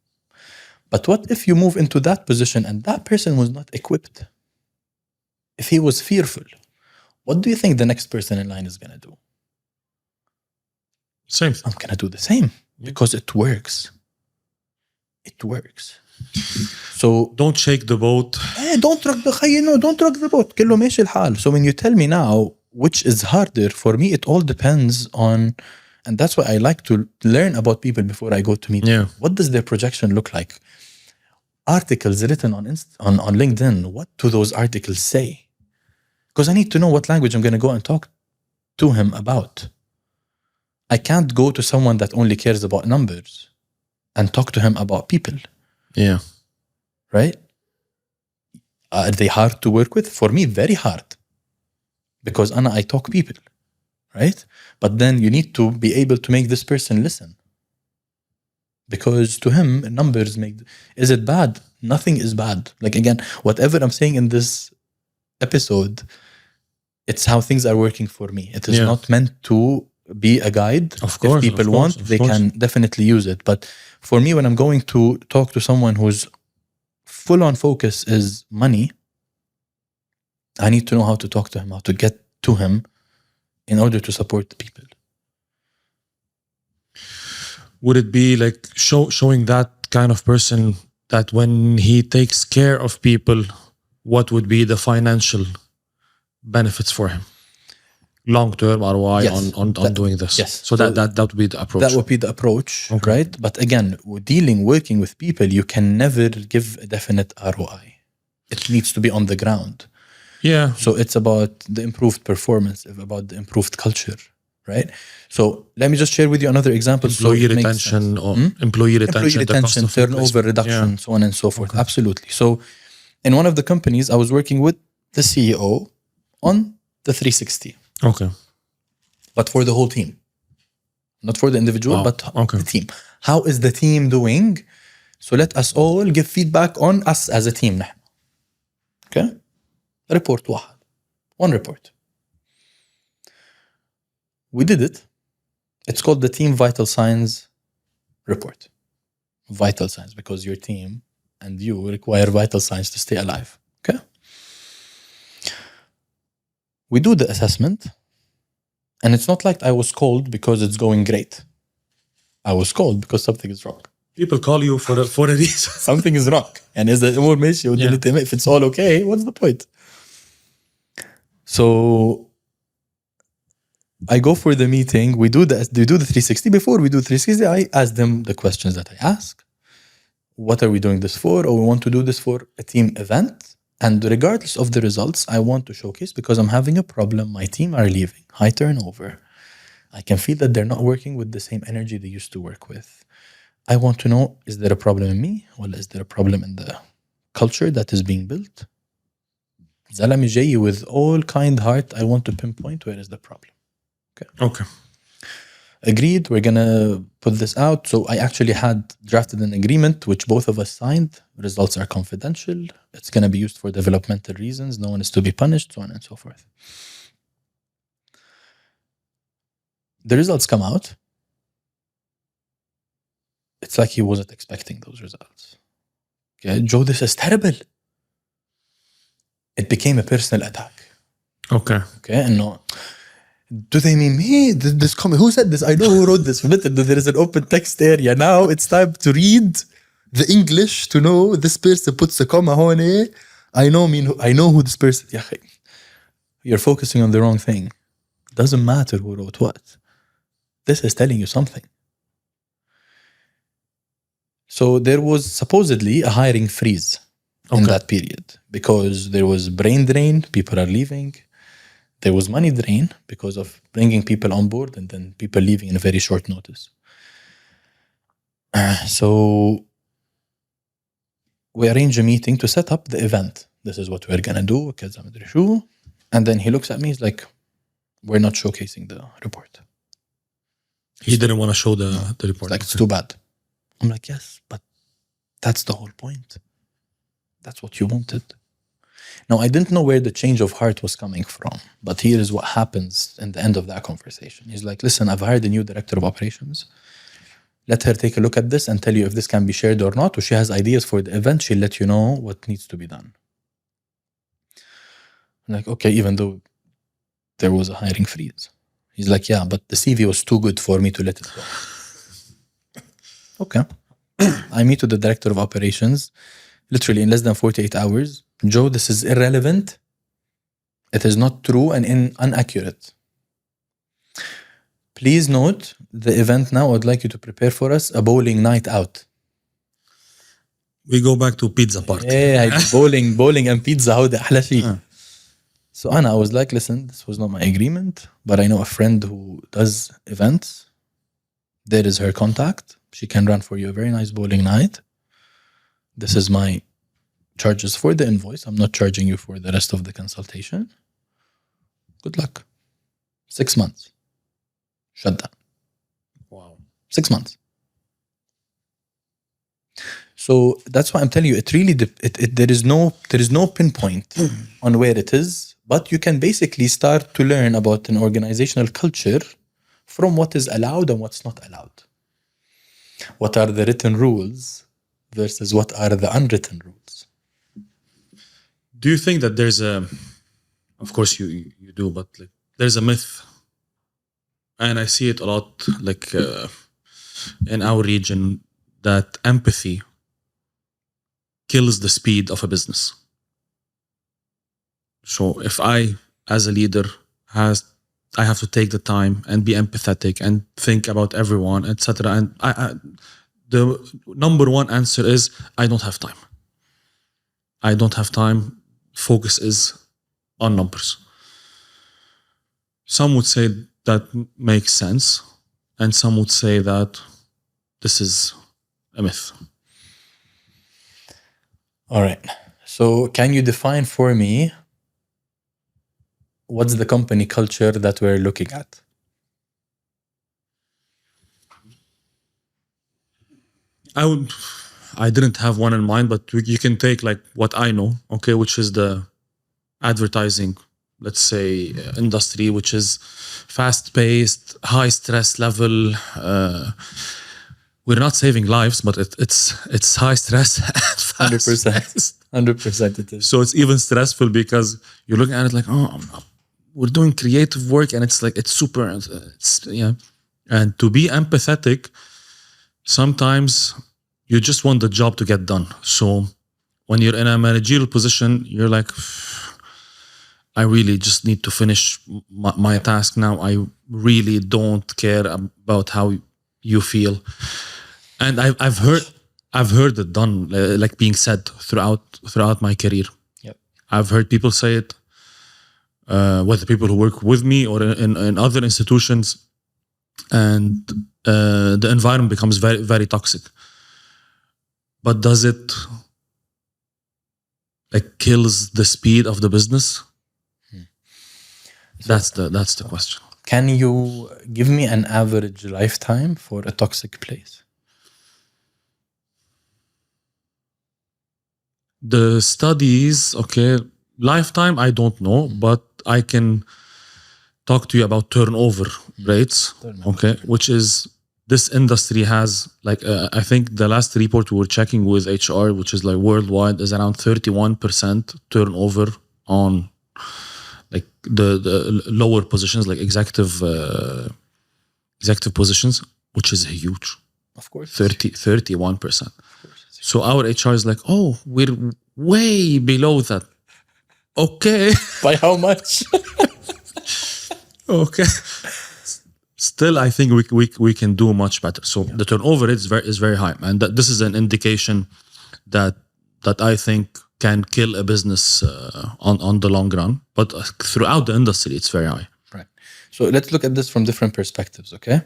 But what if you move into that position and that person was not equipped? If he was fearful, what do you think the next person in line is going to do? Same. I'm going to do the same because it works. It works. So Don't shake the boat. don't rock the boat. كله ماشي الحال. So when you tell me now which is harder, for me it all depends on, and that's why I like to learn about people before I go to meet them. What does their projection look like? Articles written on LinkedIn, what do those articles say? Because I need to know what language I'm going to go and talk to him about. I can't go to someone that only cares about numbers and talk to him about people. Yeah. Right? Are they hard to work with? For me, very hard. Because I talk people. Right? But then you need to be able to make this person listen. Because to him, numbers make... Is it bad? Nothing is bad. Like again, whatever I'm saying in this episode, it's how things are working for me. It is not meant to be a guide. Of course, if people want, they can definitely use it. But for me, when I'm going to talk to someone whose full on focus is money, I need to know how to talk to him, how to get to him in order to support the people. Would it be like showing that kind of person that when he takes care of people, what would be the financial benefits for him? Long-term ROI on doing this. Yes. So that would be the approach. That would be the approach, right? But again, working with people, you can never give a definite ROI. It needs to be on the ground. Yeah. So it's about the improved performance, about the improved culture, right? So let me just share with you another example. Employee retention, employee retention, turnover reduction, so on and so forth. Okay. Absolutely. So in one of the companies, I was working with the CEO on the 360. Okay. But for the whole team. Not for the individual, but the team. How is the team doing? So let us all give feedback on us as a team. Okay? Report واحد. One report. We did it. It's called the Team Vital Signs Report. Vital signs, because your team and you require vital signs to stay alive. Okay? We do the assessment, and it's not like I was called because it's going great. I was called because something is wrong. People call you for a reason. Something is wrong. And is the more ماشي if it's all okay, what's the point? So I go for the meeting. We do the 360. Before we do 360, I ask them the questions that I ask. What are we doing this for? Or we want to do this for a team event. And regardless of the results, I want to showcase because I'm having a problem. My team are leaving. High turnover. I can feel that they're not working with the same energy they used to work with. I want to know, is there a problem in me? Or is there a problem in the culture that is being built? Zalami Jay, with all kind heart, I want to pinpoint where is the problem. Okay. agreed, we're gonna put this out. So I actually had drafted an agreement which both of us signed. Results are confidential. It's gonna be used for developmental reasons. No one is to be punished, so on and so forth. The results come out. It's like he wasn't expecting those results. Okay, Joe, this is terrible. It became a personal attack. Okay. Okay, and no. Do they mean me? This comment? Who said this? I know who wrote this. There is an open text area. Now it's time to read the English to know this person puts a comma on it. I know who this person. Yeah, you're focusing on the wrong thing. Doesn't matter who wrote what. This is telling you something. So there was supposedly a hiring freeze in that period because there was brain drain. People are leaving. There was money drain because of bringing people on board and then people leaving in a very short notice. So we arrange a meeting to set up the event. This is what we're going to do. And then he looks at me. He's like, we're not showcasing the report. He didn't want to show the report. Like, it's too bad. I'm like, yes, but that's the whole point. That's what you wanted. Now, I didn't know where the change of heart was coming from, but here is what happens in the end of that conversation. He's like, listen, I've hired a new director of operations. Let her take a look at this and tell you if this can be shared or not. Or she has ideas for the event, she'll let you know what needs to be done. I'm like, okay, even though there was a hiring freeze. He's like, yeah, but the CV was too good for me to let it go. Okay. I meet with the director of operations literally in less than 48 hours. Joe, this is irrelevant. It is not true and inaccurate. Please note the event now. I would like you to prepare for us a bowling night out. We go back to pizza party. Yeah, bowling and pizza. How the أحلى شيء. So Anna, I was like, listen, this was not my agreement, but I know a friend who does events. There is her contact. She can run for you a very nice bowling night. This is my charges for the invoice. I'm not charging you for the rest of the consultation. Good luck. 6 months. Shut down. Wow. 6 months. So that's why I'm telling you, it really there is no pinpoint on where it is, but you can basically start to learn about an organizational culture from what is allowed and what's not allowed. What are the written rules versus what are the unwritten rules? Do you think that there's of course you do, but like there's a myth, and I see it a lot, like in our region, that empathy kills the speed of a business. So if I, as a leader, I have to take the time and be empathetic and think about everyone, etc. And the number one answer is I don't have time. I don't have time. Focus is on numbers. Some would say that makes sense, and some would say that this is a myth. All right. So can you define for me what's the company culture that we're looking at? I didn't have one in mind, but you can take like what I know, okay, which is the advertising, let's say, industry, which is fast-paced, high stress level. We're not saving lives, but it's high stress. 100%. 100% it is. So it's even stressful because you're looking at it like, oh, we're doing creative work, and it's like it's super. And to be empathetic, sometimes you just want the job to get done. So when you're in a managerial position, you're like, I really just need to finish my task now. I really don't care about how you feel. And I've heard it done, like being said throughout my career. Yep. I've heard people say it, whether people who work with me or in other institutions, and the environment becomes very, very toxic. But does it like kills the speed of the business? So That's the question. Can you give me an average lifetime for a toxic place? The studies, okay, lifetime, I don't know, but I can talk to you about turnover rates, okay, which is this industry has like, I think the last report we were checking with HR, which is like worldwide, is around 31% turnover on like the lower positions, like executive positions, which is huge. Of course. 31%. So our HR is like, oh, we're way below that. Okay. By how much? Okay. Still, I think we can do much better. So the turnover is very high, and this is an indication that I think can kill a business on the long run. But throughout the industry, it's very high. Right. So let's look at this from different perspectives. Okay.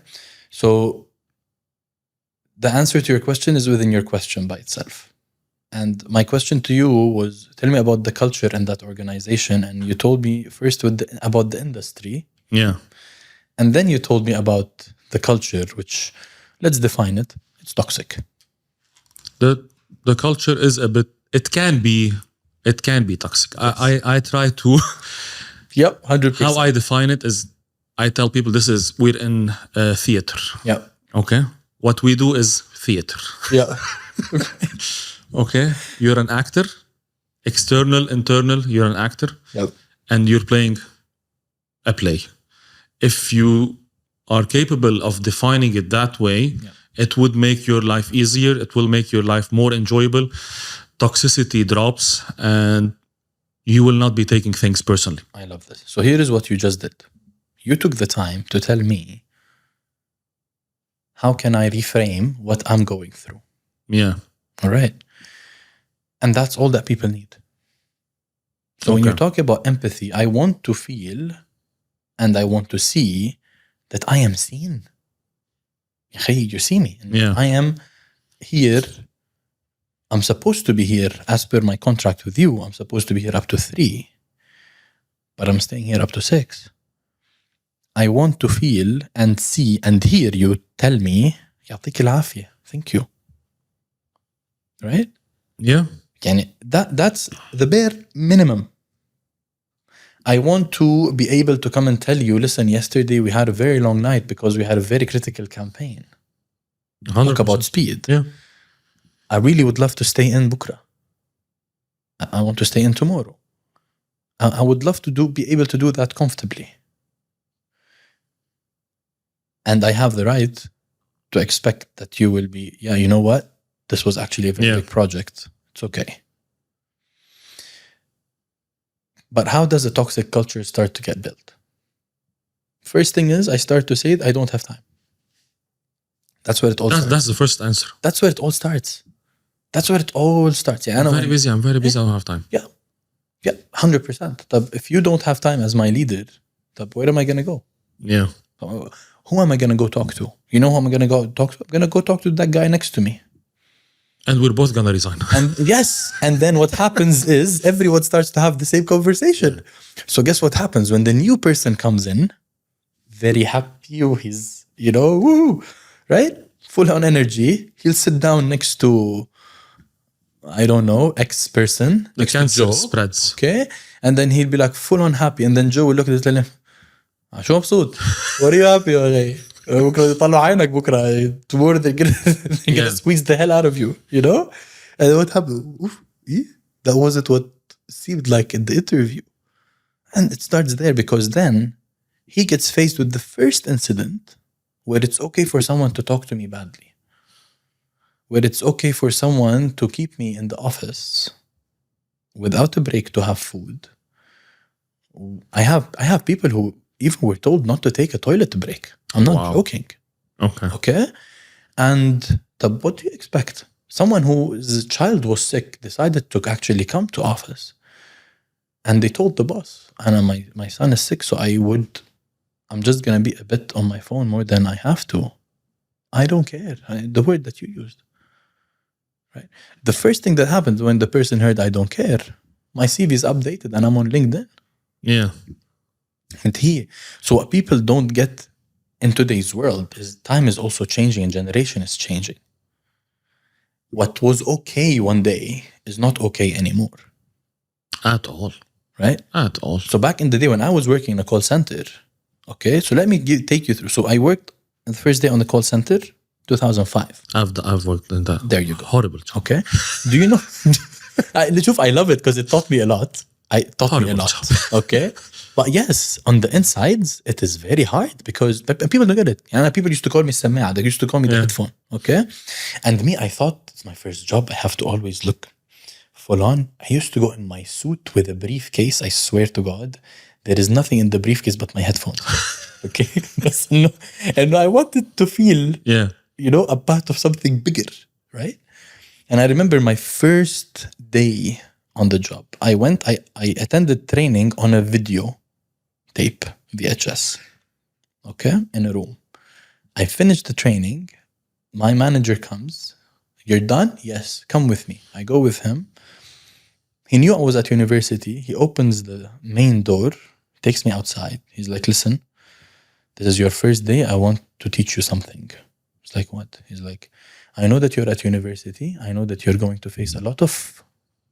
So the answer to your question is within your question by itself. And my question to you was, tell me about the culture in that organization. And you told me first about the industry. Yeah. And then you told me about the culture, which, let's define it. It's toxic. The culture is a bit, it can be toxic. Yes. I try to. Yep, 100%. How I define it is, I tell people we're in theater. Yeah. Okay. What we do is theater. Yeah. Okay. You're an actor, external, internal, you're an actor. Yep. And you're playing a play. If you are capable of defining it that way, it would make your life easier. It will make your life more enjoyable. Toxicity drops and you will not be taking things personally. I love this. So here is what you just did. You took the time to tell me, how can I reframe what I'm going through? Yeah. All right. And that's all that people need. So when you talk about empathy, I want to feel and I want to see that I am seen. You see me. Yeah. I am here. I'm supposed to be here as per my contract with you. I'm supposed to be here up to 3, but I'm staying here up to 6. I want to feel and see and hear you tell me, يعطيك العافية, thank you. Right? Yeah. That's the bare minimum. I want to be able to come and tell you, listen, yesterday we had a very long night because we had a very critical campaign. 100%. Talk about speed. Yeah. I really would love to stay in Bukra. I want to stay in tomorrow. I would love to be able to do that comfortably. And I have the right to expect that you will be, you know what? This was actually a very big project. It's okay. But how does a toxic culture start to get built? First thing is, I start to say, I don't have time. That's where it all starts. That's the first answer. That's where it all starts. Yeah, I'm very busy. I don't have time. Yeah, 100%. If you don't have time as my leader, where am I going to go? Yeah. Who am I going to go talk to? You know who I'm going to go talk to? I'm going to go talk to that guy next to me. And we're both going to resign. And yes. And then what happens is everyone starts to have the same conversation. So guess what happens when the new person comes in? Very happy. He's, woo, right? Full on energy. He'll sit down next to, I don't know, X person. The cancer spreads. Okay. And then he'll be like full on happy. And then Joe will look at it and tell him, شو مبسوط? What are you happy يا أخي? بكرة يطلعوا عينك بكرة. Tomorrow they're gonna squeeze the hell out of you, And then what happened? That wasn't what seemed like in the interview. And it starts there because then he gets faced with the first incident where it's okay for someone to talk to me badly. Where it's okay for someone to keep me in the office without a break to have food. I have people who even were told not to take a toilet break. I'm not joking. Okay. And what do you expect? Someone whose child was sick decided to actually come to office. And they told the boss, Anna, my son is sick, so I'm just going to be a bit on my phone more than I have to. I don't care. The word that you used. Right. The first thing that happened when the person heard I don't care, my CV is updated and I'm on LinkedIn. Yeah. And so what people don't get in today's world is time is also changing and generation is changing. What was okay one day is not okay anymore. At all. Right? At all. So back in the day when I was working in a call center, okay, so let me take you through. So I worked the first day on the call center, 2005. I've worked in that. There you go. Horrible job. Okay. Do you know? I love it because it taught me a lot. It taught me a Horrible lot. job. Okay. But yes, on the insides, it is very hard because people don't get it. People used to call me Samea. They used to call me the headphone. Okay. And me, I thought it's my first job. I have to always look full on. I used to go in my suit with a briefcase. I swear to God, there is nothing in the briefcase but my headphones. Okay. And I wanted to feel, a part of something bigger. Right. And I remember my first day on the job. I attended training on a video tape, VHS, okay, in a room. I finished the training. My manager comes. You're done? Yes, come with me. I go with him. He knew I was at university. He opens the main door, takes me outside. He's like, listen, this is your first day. I want to teach you something. It's like, what? He's like, I know that you're at university. I know that you're going to face a lot of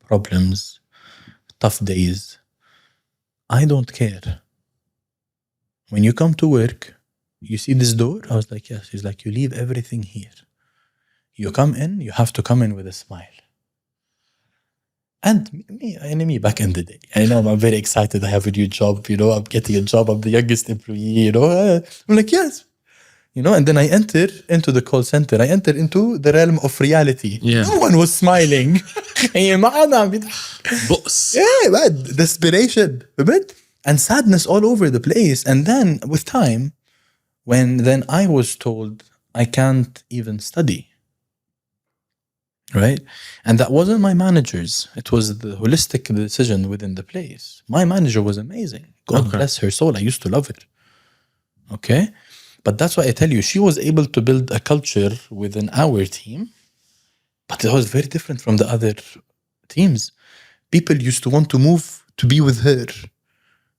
problems, tough days. I don't care. When you come to work, you see this door? I was like, yes. He's like, you leave everything here. You come in, you have to come in with a smile. And me back in the day, I know I'm very excited. I have a new job, I'm getting a job. I'm the youngest employee, I'm like, yes. And then I enter into the call center. I enter into the realm of reality. Yeah. No one was smiling. Boss. Yeah, man. Desperation. And sadness all over the place. And then with time, when then I was told I can't even study. Right? And that wasn't my manager's. It was the holistic decision within the place. My manager was amazing. God bless her soul. I used to love her. Okay? But that's why I tell you, she was able to build a culture within our team, but it was very different from the other teams. People used to want to move to be with her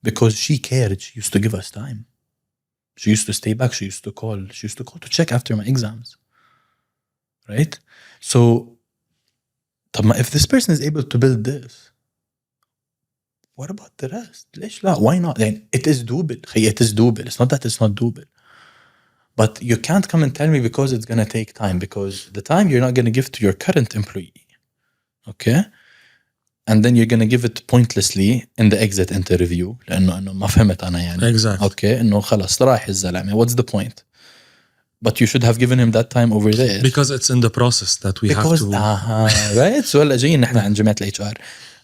because she cared. She used to give us time. She used to stay back. She used to call. She used to call to check after my exams. Right? So, if this person is able to build this, what about the rest? Why not? It is doable. It is doable. It's not that it's not doable. But you can't come and tell me because it's going to take time, because the time you're not going to give to your current employee. Okay? And then you're going to give it pointlessly in the exit interview. لأنه ما فهمت أنا يعني. Exactly. Okay? إنه خلاص راح الزلمة. What's the point? But you should have given him that time over there. Because it's in the process that we have to. Right? So هلا جايين نحن عند جماعة الاتش ار.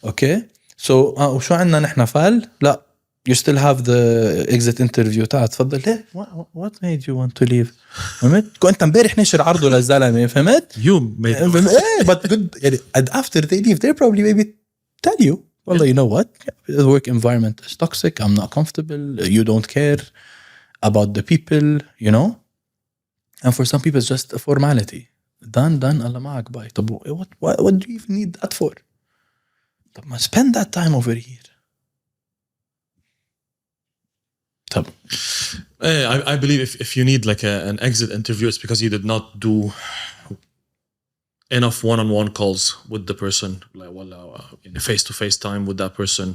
Okay? So وشو عندنا نحن فال؟ لا. You still have the exit interview. تفضل. ليه؟ What made you want to leave? فهمت؟ كنت امبارح نشر عرضه للزلمة. فهمت؟ You made it. But good. And after they leave, they probably maybe tell you, well, you know what? The work environment is toxic. I'm not comfortable. You don't care about the people, And for some people, it's just a formality. Done. Allah ma'ak, bye. What do you even need that for? Spend that time over here. I believe if you need like an exit interview, it's because you did not do enough one-on-one calls with the person, like in a face-to-face time with that person.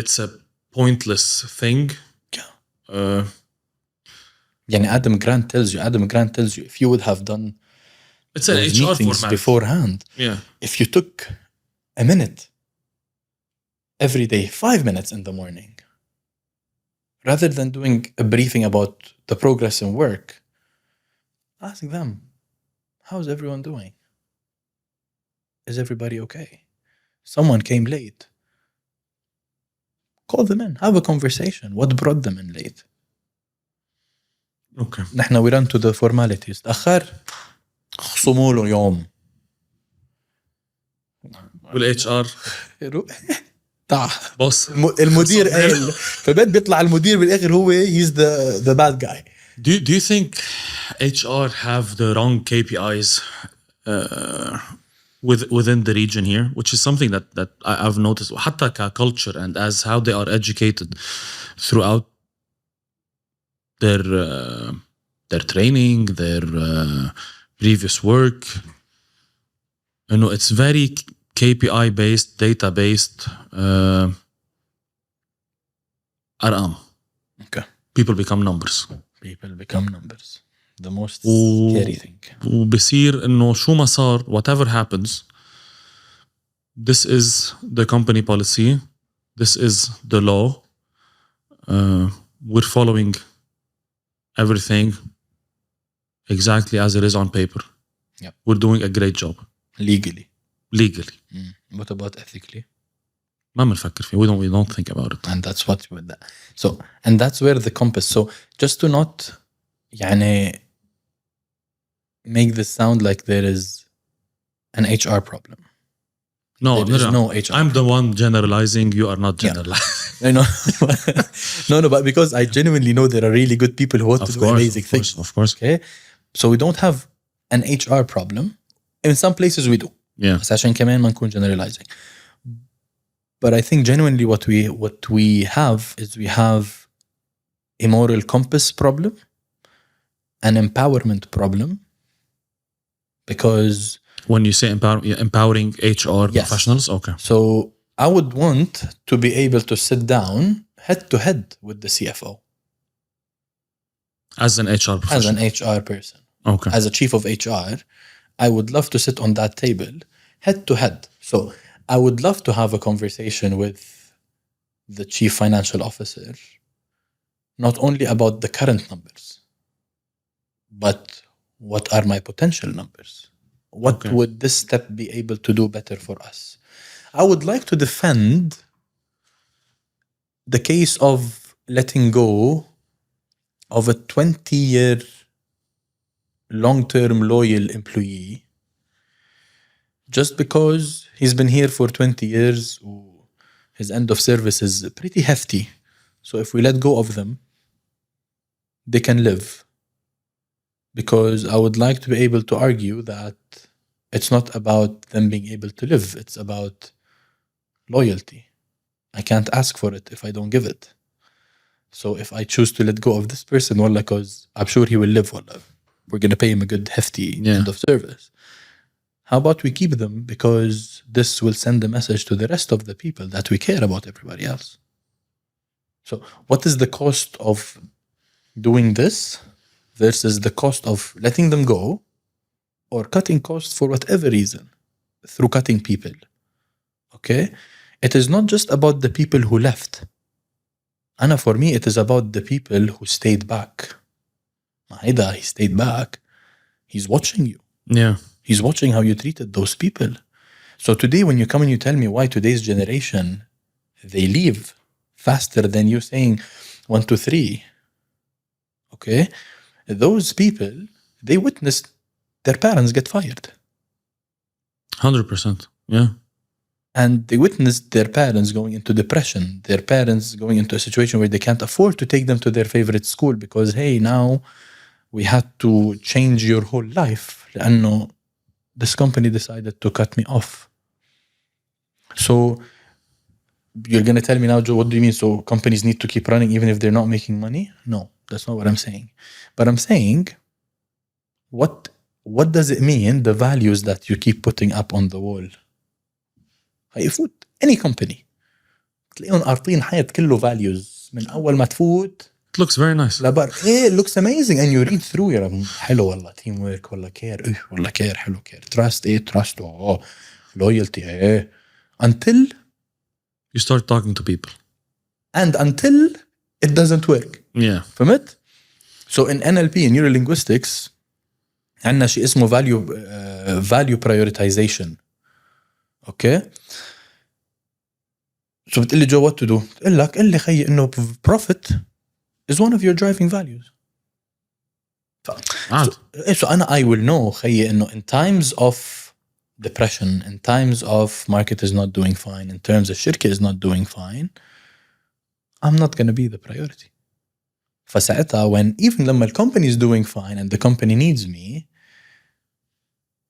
It's a pointless thing. Adam Grant tells you if you would have done it's an HR meetings format beforehand. Yeah. If you took a minute every day, 5 minutes in the morning, rather than doing a briefing about the progress in work, ask them, how's everyone doing? Is everybody okay? Someone came late. Call them in, have a conversation. What brought them in late? Okay. نحن we run to the formalities. تأخر خصموا له يوم. والHR boss. المدير قال فبعد بيطلع المدير بالاخر هو he's the bad guy. Do you think HR have the wrong KPIs within the region here, which is something that I've noticed. حتى culture and as how they are educated throughout their training, their previous work. You know, it's very KPI based, data based. أرقام. Okay. People become numbers. People become numbers. The most scary thing. وبصير إنه شو ما صار, whatever happens, this is the company policy, this is the law. We're following everything exactly as it is on paper. Yep. We're doing a great job. Legally. What about ethically? ما بنفكر فيه. We don't think about it. And that's what with that. So, and that's where the compass. So, just to not, يعني, make this sound like there is an HR problem. No, There is no HR. I'm the one generalizing. You are not generalizing. I know. No, but because I genuinely know there are really good people who want to do amazing things. Of course. Okay, so we don't have an HR problem. In some places we do. Yeah. بس عشان كمان ما نكون generalizing. But I think genuinely what we have is we have a moral compass problem, an empowerment problem, because When you say empowering HR Yes. professionals, okay. so I would want to be able to sit down head to head with the CFO As an HR as professional. an HR person. Okay. As a chief of HR, I would love to sit on that table head to head. So I would love to have a conversation with the chief financial officer, not only about the current numbers, but what are my potential numbers? What Okay. would this step be able to do better for us? I would like to defend the case of letting go of a 20-year long-term loyal employee just because he's been here for 20 years. His end of service is pretty hefty. So if we let go of them, they can live. Because I would like to be able to argue that it's not about them being able to live. It's about loyalty. I can't ask for it if I don't give it. So if I choose to let go of this person, wallah, because I'm sure he will live, wallah. We're going to pay him a good hefty end of service. How about we keep them, because this will send a message to the rest of the people that we care about everybody else. So what is the cost of doing this versus the cost of letting them go or cutting costs for whatever reason through cutting people? Okay? It is not just about the people who left. And for me, it is about the people who stayed back. Maida, he stayed back. He's watching you. Yeah. He's watching how you treated those people. So today, when you come and you tell me why today's generation, they leave faster than you saying 1, 2, 3. Okay? Those people, they witnessed their parents get fired. 100%. Yeah. And they witnessed their parents going into depression, their parents going into a situation where they can't afford to take them to their favorite school because, hey, now we had to change your whole life. لأنه this company decided to cut me off. So you're going to tell me now, Joe, what do you mean? So companies need to keep running even if they're not making money? No, that's not what I'm saying. But I'm saying, what does it mean, the values that you keep putting up on the wall? هيفوت any company تلاقيهم قارطين حياة كله values من أول ما تفوت. It looks very nice. لبر it looks amazing and you read through يا حلو والله team work والله care والله care حلو care trust trust loyalty until You start talking to people. and until it doesn't work. Yeah. فهمت؟ So in NLP in neurolinguistics عندنا شيء اسمه value prioritization. Okay. So بتقول لي جو what to do؟ بتقول لك قل لي خيي إنه profit is one of your driving values. So I will know خيي إنه in times of depression, in times of market is not doing fine, in terms of شركة is not doing fine, I'm not going to be the priority. فساعتها when even لما company is doing fine and the company needs me,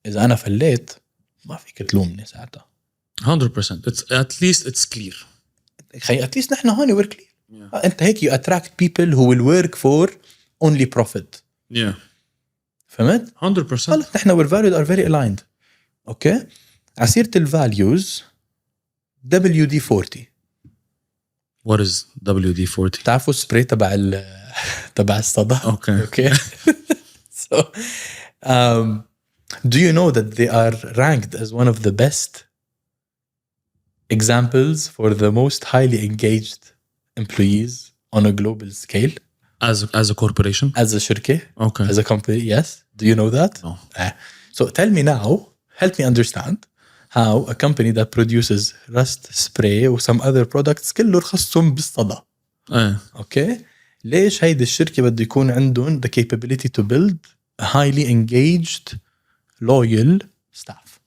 إذا أنا فليت ما فيك تلومني ساعتها. 100%. It's at least it's clear. خي at least نحن هون we're clear. انت هيك you attract people who will work for only profit. Yeah. فهمت؟ 100%. خلص نحن we're valued are very aligned. اوكي. عسيرة الفاليوز WD-40. What is WD-40? تعرفوا سبراي تبع الصدى؟ Okay. So do you know that they are ranked as one of the best examples for the most highly engaged employees on a global scale? As a corporation? As a شركة? Okay. As a company, yes. Do you know that? No. So tell me now, help me understand how a company that produces rust spray or some other products كله رخصهم بالصدى. Okay? ليش هيدي الشركة بده يكون عندهم the capability to build a highly engaged, loyal staff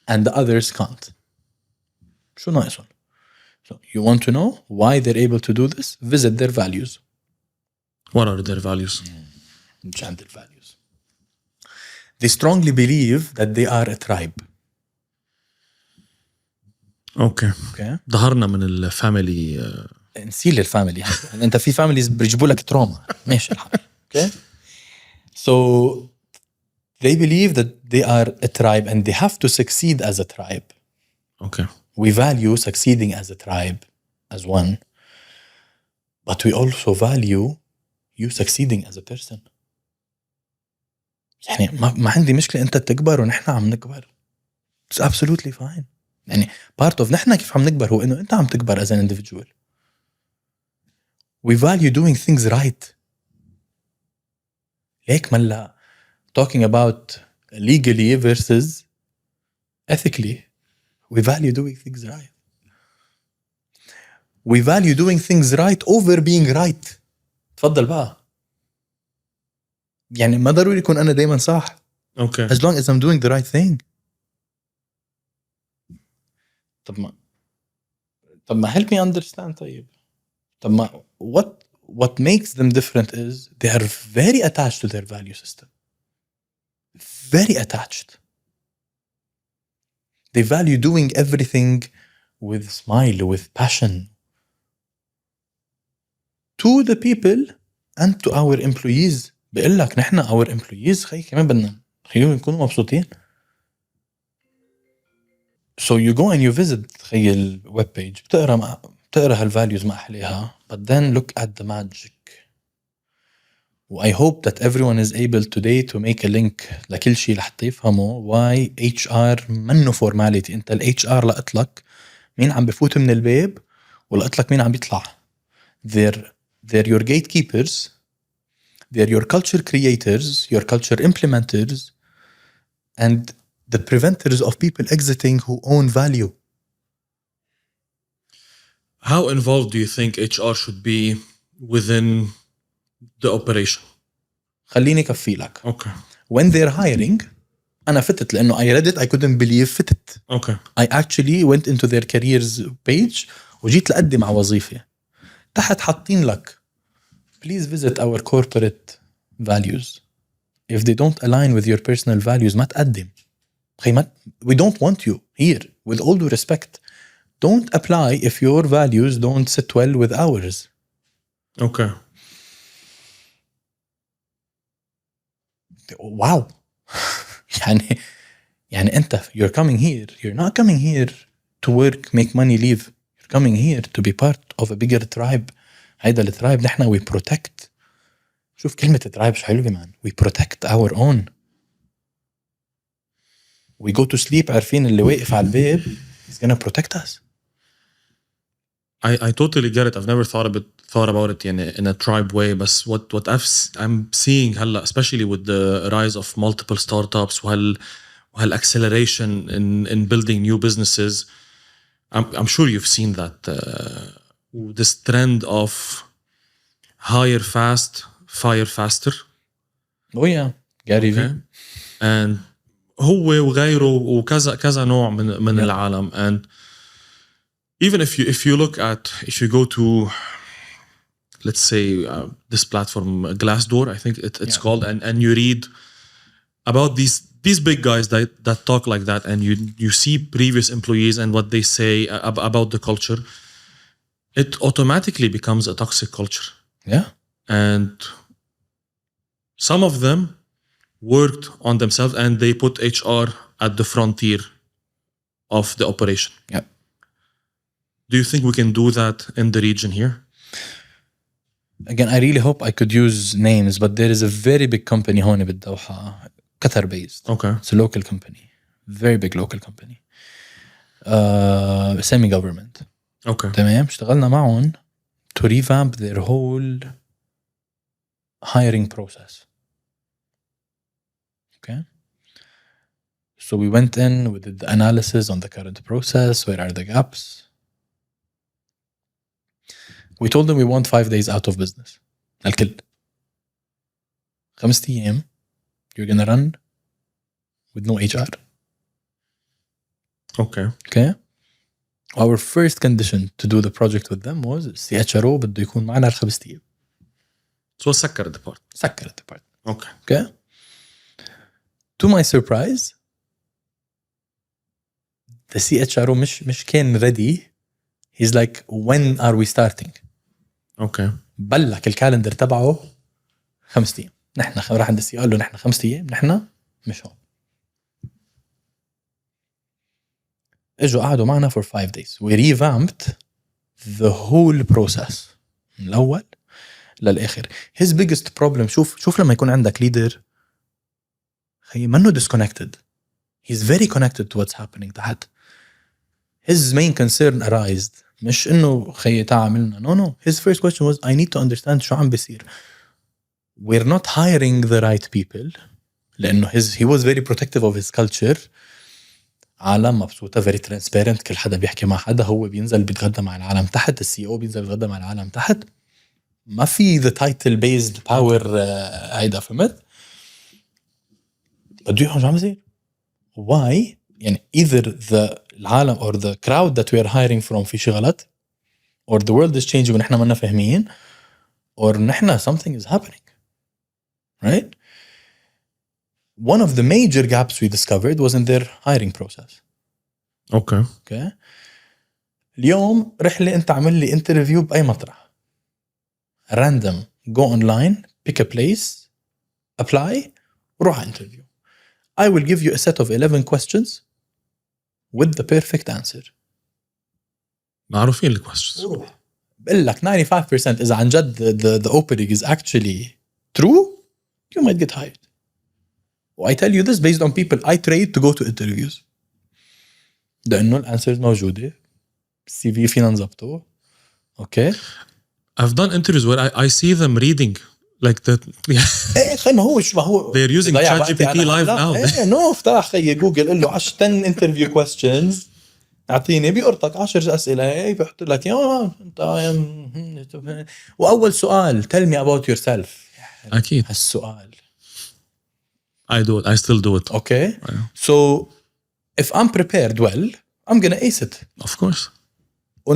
and the others can't? شو ناقصهم؟ So you want to know why they're able to do this? Visit their values. What are their values? مش عند values. They strongly believe that they are a tribe. Okay. ظهرنا من الفاميلي. نسيل الفاميلي. انت في families بيجيبوا لك تروما. ماشي الحال. Okay. So they believe that they are a tribe and they have to succeed as a tribe. Okay. We value succeeding as a tribe, as one, but we also value you succeeding as a person. يعني ما عندي مشكلة أنت تكبر ونحن عم نكبر. It's absolutely fine. يعني part of نحن كيف عم نكبر هو إنه أنت عم تكبر as an individual. We value doing things right. ليك ملا talking about legally versus ethically. We value doing things right. We value doing things right over being right. تفضل بقى. يعني ما ضروري يكون أنا دايما صح. Okay. As long as I'm doing the right thing. طب ما help me understand طيب. طب ما what makes them different is they are very attached to their value system. Very attached. They value doing everything with smile, with passion. To the people and to our employees. بقول لك نحن our employees خي كمان بدنا خليهم يكونوا مبسوطين. So you go and you visit خي الويب page بتقرا هالvalues ما أحليها, but then look at the magic. I hope that everyone is able today to make a link لكل شيء لحتى يفهموا why HR منه formality. انت ال HR لقت لك مين عم بفوت من الباب ولقت لك مين عم بيطلع. They're your gatekeepers. They're your culture creators, your culture implementers, and the preventers of people exiting who own value. How involved do you think HR should be within the operation? خليني كفي لك. Okay. When they're hiring, أنا فتت لأنه I read it, I couldn't believe فتت. Okay. I actually went into their careers page وجيت لقدم على وظيفة. تحت حاطين لك please visit our corporate values. If they don't align with your personal values ما تقدم. We don't want you here. With all due respect, don't apply if your values don't sit well with ours. Okay. Wow. يعني أنت you're coming here. You're not coming here to work, make money, leave. You're coming here to be part of a bigger tribe. هيدا الترايب نحن we protect. شوف كلمة الترايب شو حلوة كمان. We protect our own. We go to sleep عارفين اللي واقف على الباب he's gonna protect us. I totally get it. I've never thought about it in a tribe way. But what I'm seeing هلا, especially with the rise of multiple startups وهال acceleration in building new businesses, I'm sure you've seen that this trend of hire fast, fire faster. Oh yeah, Gary Vee. And هو وغيره وكذا كذا نوع من العالم. And even if you go to, let's say this platform Glassdoor, I think it's called, and you read about these big guys that talk like that, and you see previous employees and what they say about the culture, it automatically becomes a toxic culture. Yeah. And some of them worked on themselves and they put HR at the frontier of the operation. Yeah. Do you think we can do that in the region here? Again, I really hope I could use names, but there is a very big company هون بالدوحة, Qatar based. Okay. It's a local company, very big local company, semi-government. Okay. تمام. اشتغلنا معهم to revamp their whole hiring process. Okay. So we went in, we did the analysis on the current process. Where are the gaps? We told them we want 5 days out of business. الكل. 5 أيام. You're gonna run with no HR. Okay. Okay. Our first condition to do the project with them was CHRO بده يكون معنا ال5 أيام. So سكر the part. سكر the part. Okay. Okay. To my surprise, the CHRO مش كان ready. He's like, when are we starting? Okay. بلك الكالندر تبعه 5 أيام. نحن راح عند السي قال له نحن 5 أيام نحن مش هون. اجوا قعدوا معنا for 5 days. We revamped the whole process من الأول للآخر. His biggest problem, شوف لما يكون عندك leader خي منه disconnected. He's very connected to what's happening تحت. His main concern arised مش إنه خي تعاملنا. No. His first question was I need to understand شو عم بيصير. We're not hiring the right people لأنه he was very protective of his culture. عالم مبسوطة very transparent. كل حدا بيحكي مع حدا. هو بينزل بيتغدى مع العالم تحت. السي او بينزل بيتغدى مع العالم تحت. ما في the title based power هيدا فهمت. بده يحكي شو عم بيصير. Why يعني either the العالم or the crowd that we are hiring from في شي غلط or the world is changing ونحن ما فاهمين or نحن something is happening, right? One of the major gaps we discovered was in their hiring process. Okay. Okay. اليوم رحلة أنت عمل لي interview بأي مطرح. Random. Go online, pick a place, apply, روح interview. I will give you a set of 11 questions with the perfect answer. معروفين ال questions. بقول لك 95% إذا عن جد the opening is actually true, you might get hired. I tell you this based on people I trade to go to interviews. لأنه الانسرز موجودة. CV فينا نظبطه. Okay. I've done interviews where I see them reading like that. إيه ما هو. They're using ChatGPT live now. إيه no افتح خي جوجل قل له 10 interview questions. أعطيني بيقرطك 10 أسئلة. إيه بيحط لك يا أنت وأول سؤال tell me about yourself. أكيد. هالسؤال. I do it. I still do it. Okay. So if I'm prepared well, I'm gonna ace it. Of course.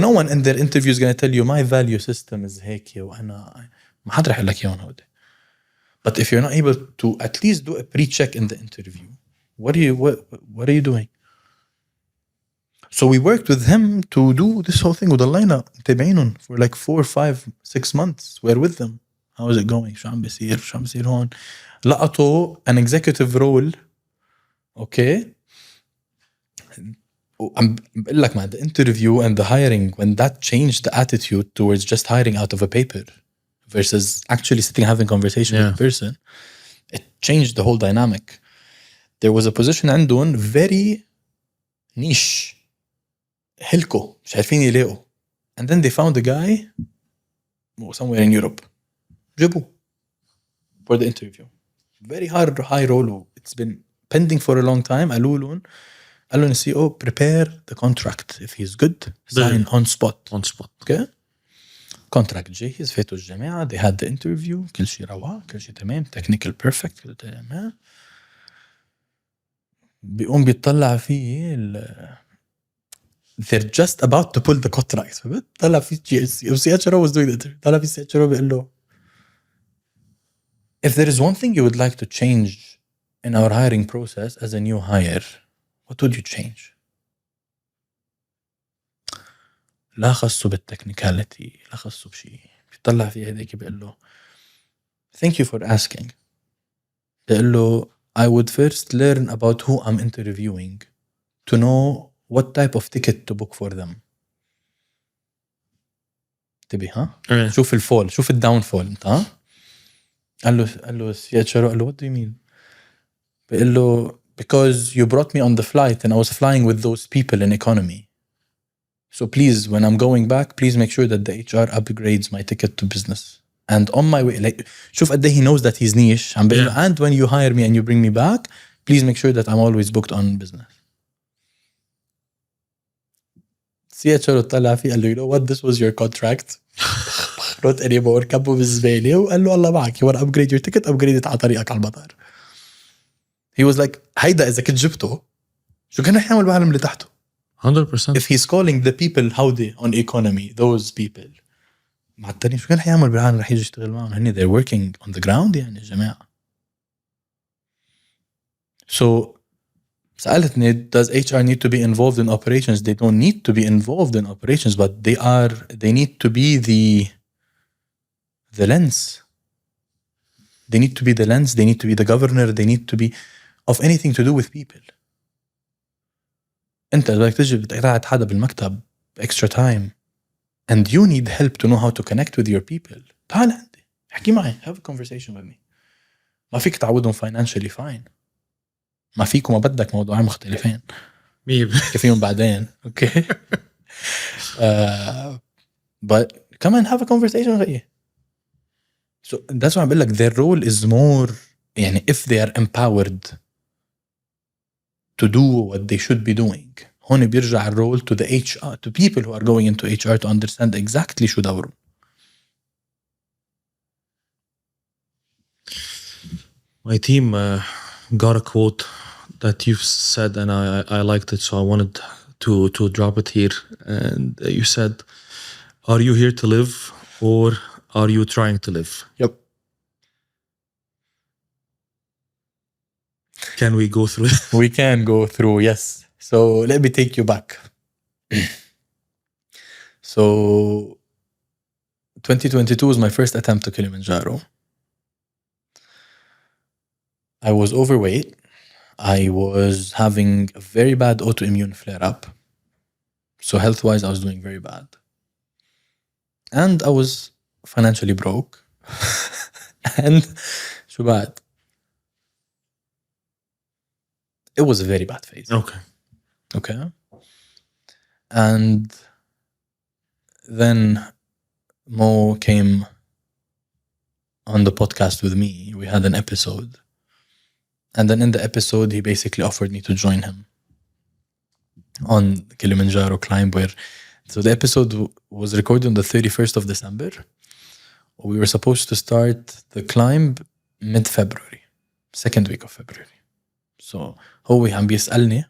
No one in their interview is gonna tell you my value system is هيك وأنا ما حد رح يقول لك إياهم هودي. But if you're not able to at least do a pre-check in the interview, what are you doing? So we worked with him to do this whole thing with اللاينة متابعينهم for like 4, 5, 6 months. We're with them. How is it going? شو عم بيصير هون. لقطوا an executive role. Okay. I'm بقول لك the interview and the hiring, when that changed the attitude towards just hiring out of a paper versus actually sitting having conversation with a person, it changed the whole dynamic. There was a position عندهم very niche. هلكو مش عارفين يلاقوا. And then they found a guy somewhere in Europe. جابوه for the interview. Very high role. It's been pending for a long time. قالوا لهم CEO prepare the contract. If he's good, sign on spot. On spot. Okay. Contract جاهز. فاتوا الجماعة. They had the interview. كل شيء رواق. كل شيء تمام. Technical perfect. كل تمام. بيقوم بيطلع فيه they're just about to pull the contract. طلع فيه CHRO was doing the interview. طلع فيه CHRO بيقول له if there is one thing you would like to change in our hiring process as a new hire, what would you change? لا خصه بالتكنيكاليتي، لا خصه بشيء. بيطلع فيه هديك بيقول له thank you for asking. بيقول له I would first learn about who I'm interviewing to know what type of ticket to book for them. تبي ها؟ شوف الفول، شوف الداون فول انت ها؟ قال له CHRO، قال له what do you mean؟ بيقول له because you brought me on the flight and I was flying with those people in economy. So please, when I'm going back, please make sure that the HR upgrades my ticket to business. And on my way, like, شوف قد he knows that he's niche. عم بقول له and when you hire me and you bring me back, please make sure that I'm always booked on business. CHRO طلع فيه قال له you know what, this was your contract. not anymore. كبه بالزبالة وقال له الله معك. You want to upgrade your ticket, upgrade it على طريقك على المطار. He was like هيدا إذا كنت جبته شو كان رح يعمل بعالم اللي تحته؟ 100%. If he's calling the people howdy on economy, those people مع التاني شو كان رح يعمل بالعالم رح يجي يشتغل معهم؟ هني they're working on the ground يعني يا جماعة. So سألتني does HR need to be involved in operations? They don't need to be involved in operations, but they need to be the lens. They need to be the lens, they need to be the governor, they need to be of anything to do with people. انت بدك تجي بتقعد حدا بالمكتب extra time and you need help to know how to connect with your people. تعال عندي احكي معي, have a conversation with me. ما فيك تعودهم financially fine. ما فيك وما بدك موضوعين مختلفين. كيفيهم بعدين. Okay. But come and have a conversation with you. So that's why I'm like their role is more يعني if they are empowered to do what they should be doing. هون بيرجع الرول to the HR, to people who are going into HR to understand exactly شو دورهم. My team got a quote that you've said and I liked it, so I wanted to drop it here. And you said, are you here to live or are you trying to live? Yep. Can we go through it? We can go through, yes. So let me take you back. So 2022 was my first attempt to Kilimanjaro. I was overweight. I was having a very bad autoimmune flare-up. So health-wise, I was doing very bad. And I was financially broke. And so bad. It was a very bad phase. Okay. And then Mo came on the podcast with me. We had an episode. And then in the episode, he basically offered me to join him on Kilimanjaro climb. So the episode was recorded on the 31st of December. We were supposed to start the climb mid-February, second week of February. So هو عم بيسألني.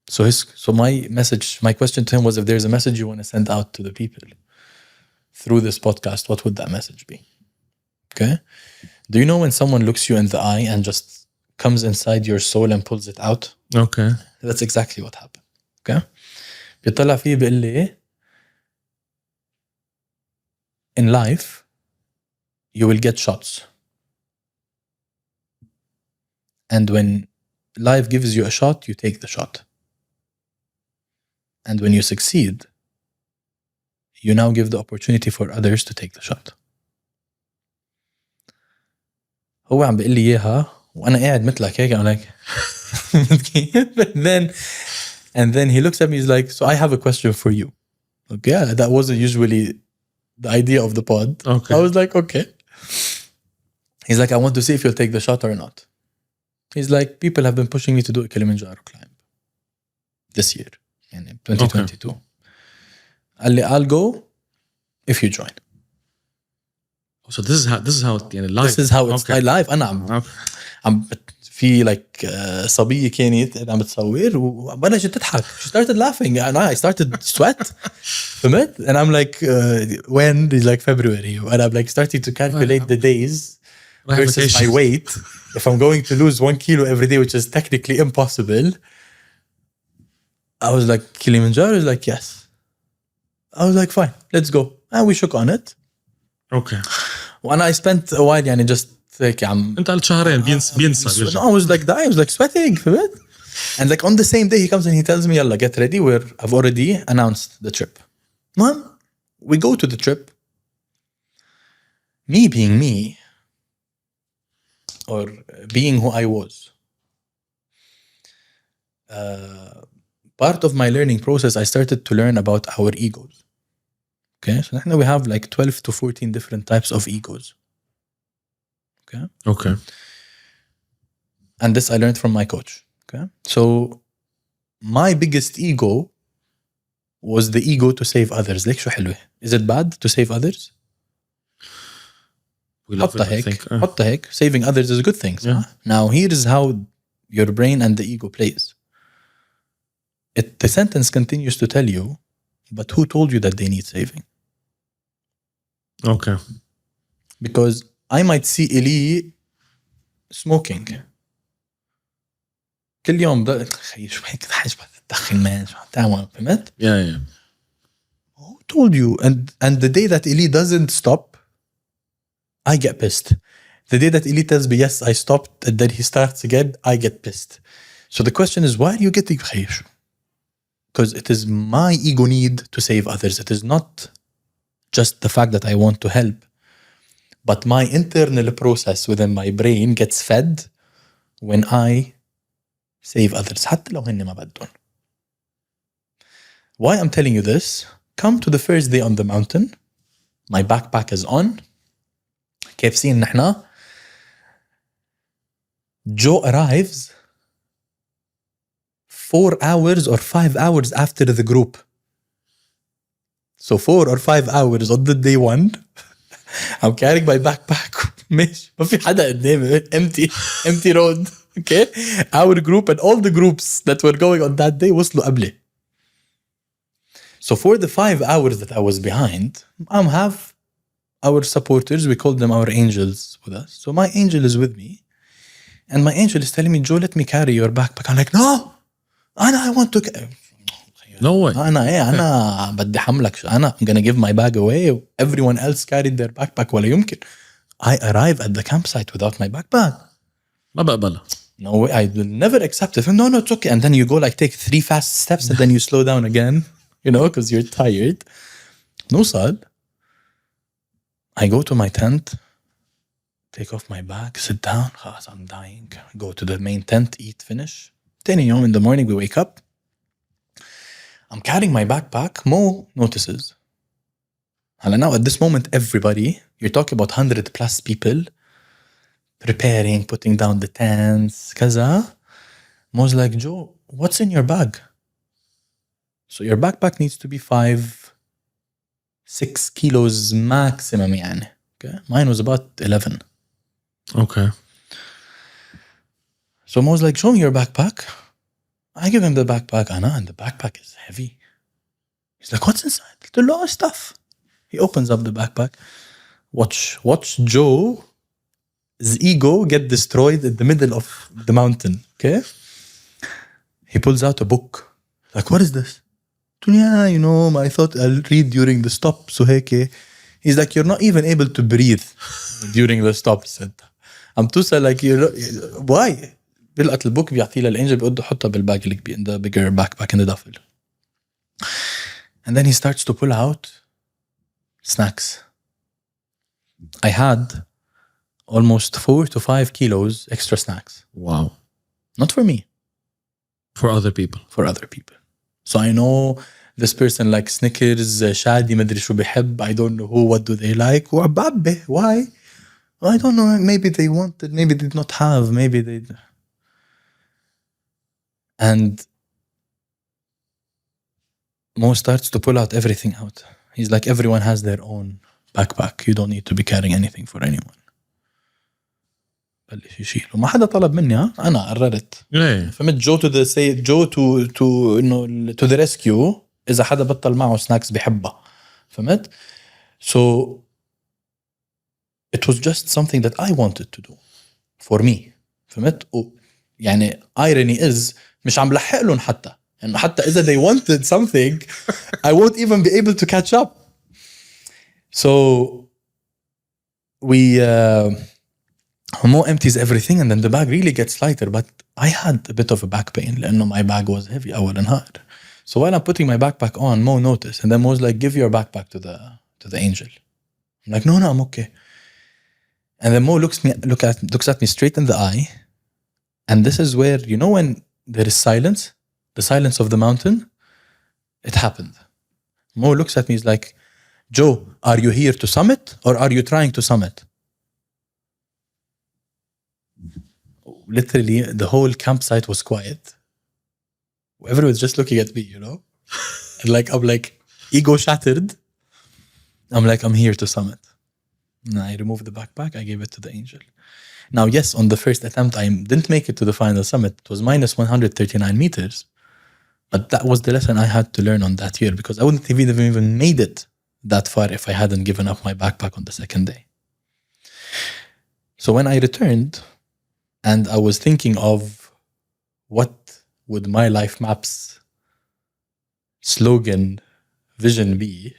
So my question to him was, if there's a message you want to send out to the people through this podcast, what would that message be? Okay. Do you know when someone looks you in the eye and just comes inside your soul and pulls it out? Okay. That's exactly what happened. Okay. بيطلع فيه بيقول لي in life you will get shots. And when life gives you a shot, you take the shot. And when you succeed, you now give the opportunity for others to take the shot. هو عم بيقول لي إياها وأنا قاعد مثلك هيك. I'm like and then he looks at me, he's like, so I have a question for you. Okay, yeah, that wasn't usually the idea of the pod. Okay. I was like, okay. He's like, I want to see if you'll take the shot or not. He's like, people have been pushing me to do a Kilimanjaro climb this year, in 2022. Okay. I'll go if you join. So this is how live. This is how it's my life. أنا عم في like صبية كانت عم بتصور وبلشت تضحك. She started laughing and I started sweat. فهمت? And I'm like when? It's like February. And I'm like starting to calculate the days versus my weight. If I'm going to lose 1 kilo every day, which is technically impossible, I was like, Kilimanjaro is like, yes. I was like, fine, let's go. And we shook on it. Okay. When I spent a while, يعني just like, انت قلت شهرين بينسى. no, I was like dying, I was like sweating. And like on the same day, he comes and he tells me, Yalla, get ready. I've already announced the trip. Mom, we go to the trip. Me being me, or being who I was, part of my learning process, I started to learn about our egos. Okay, so now we have like 12 to 14 different types of egos. Okay. And this I learned from my coach. Okay, so my biggest ego was the ego to save others. ليك شو حلوة. Is it bad to save others? حطها هيك. Saving others is a good thing. Yeah. Now here is how your brain and the ego plays. The sentence continues to tell you, but who told you that they need saving? Okay. Because I might see Eli smoking. كل يوم شو هيك حاجة بتدخن مان شو تعمل فهمت؟ Yeah. Who told you? And the day that Eli doesn't stop, I get pissed. The day that Eli tells me yes, I stopped, and then he starts again, I get pissed. So the question is, why are you getting خيش? Because it is my ego need to save others. It is not just the fact that I want to help, but my internal process within my brain gets fed when I save others. حتى لو هن ما بدهم. Why I'm telling you this? Come to the first day on the mountain. My backpack is on. كيف سين نحنا? Joe arrives 4 hours or 5 hours after the group. So 4 or 5 hours on the day 1. I'm carrying my backpack. مش ما في حدا قدامي. Empty road. Okay? Our group and all the groups that were going on that day وصلوا قبلي. So for the 5 hours that I was behind, I have our supporters, we call them our angels with us. So my angel is with me. And my angel is telling me, Joe, let me carry your backpack. I'm like, no, I want to. No way. أنا بدي حملك. I'm going to give my bag away. Everyone else carried their backpack. ولا يمكن. I arrive at the campsite without my backpack. ما بقبلها. No way, I will never accept it. No, it's okay. And then you go like take 3 fast steps and then you slow down again, you know, because you're tired. نوصل. I go to my tent, take off my bag, sit down. خلاص, I'm dying. Go to the main tent, eat, finish. تاني يوم in the morning we wake up. I'm carrying my backpack. Mo notices. And now at this moment, everybody, you're talking about 100 plus people, preparing, putting down the tents, kaza. Mo's like, Joe, what's in your bag? So your backpack needs to be 5-6 kilos maximum يعني. Okay? Mine was about 11. Okay. So Mo's like, show me your backpack. I give him the backpack, Anna, and the backpack is heavy. He's like, what's inside? The low stuff. He opens up the backpack. Watch Joe's ego get destroyed in the middle of the mountain. Okay? He pulls out a book. Like, what is this? Yeah, you know, I thought I'll read during the stop. So هيك. He's like, you're not even able to breathe during the stops. I'm too sad, like, why? بيلقط البوك بيعطيه للانجل بيقول حطها بالباج اللي in the bigger backpack in the duffel. And then he starts to pull out snacks. I had almost 4 to 5 kilos extra snacks. Wow. Not for me. For other people. For other people. So I know this person like Snickers, شادي مدري شو بيحب, I don't know who, what do they like. وعبابة, why? I don't know, maybe they wanted, maybe they did not have, maybe they... And Mo starts to pull out everything out. He's like, everyone has their own backpack. You don't need to be carrying anything for anyone. بلش يشيل وما حدا طلب مني. أنا قررت. فهمت Joe to the say Joe to إنه to the rescue إذا حدا بطل معه snacks بحبها. فهمت. So it was just something that I wanted to do for me. فهمت؟ يعني irony is مش عم لحق لهم حتى إنه حتى إذا they wanted something I won't even be able to catch up. So we Mo empties everything and then the bag really gets lighter, but I had a bit of a back pain لأنه my bag was heavy أول نهار. So while I'm putting my backpack on, Mo noticed and then Mo's like, give your backpack to the angel. I'm like, no, I'm okay. And then Mo looks at me straight in the eye. And this is where, you know, when there is silence, the silence of the mountain, it happened. Mo looks at me, he's like, Joe, are you here to summit or are you trying to summit? Literally, the whole campsite was quiet. Everyone was just looking at me, you know? And like, I'm like, ego shattered. I'm like, I'm here to summit. And I removed the backpack, I gave it to the angel. Now, yes, on the first attempt, I didn't make it to the final summit. It was minus 139 meters. But that was the lesson I had to learn on that year because I wouldn't have even made it that far if I hadn't given up my backpack on the second day. So when I returned and I was thinking of what would my life map's slogan, vision be,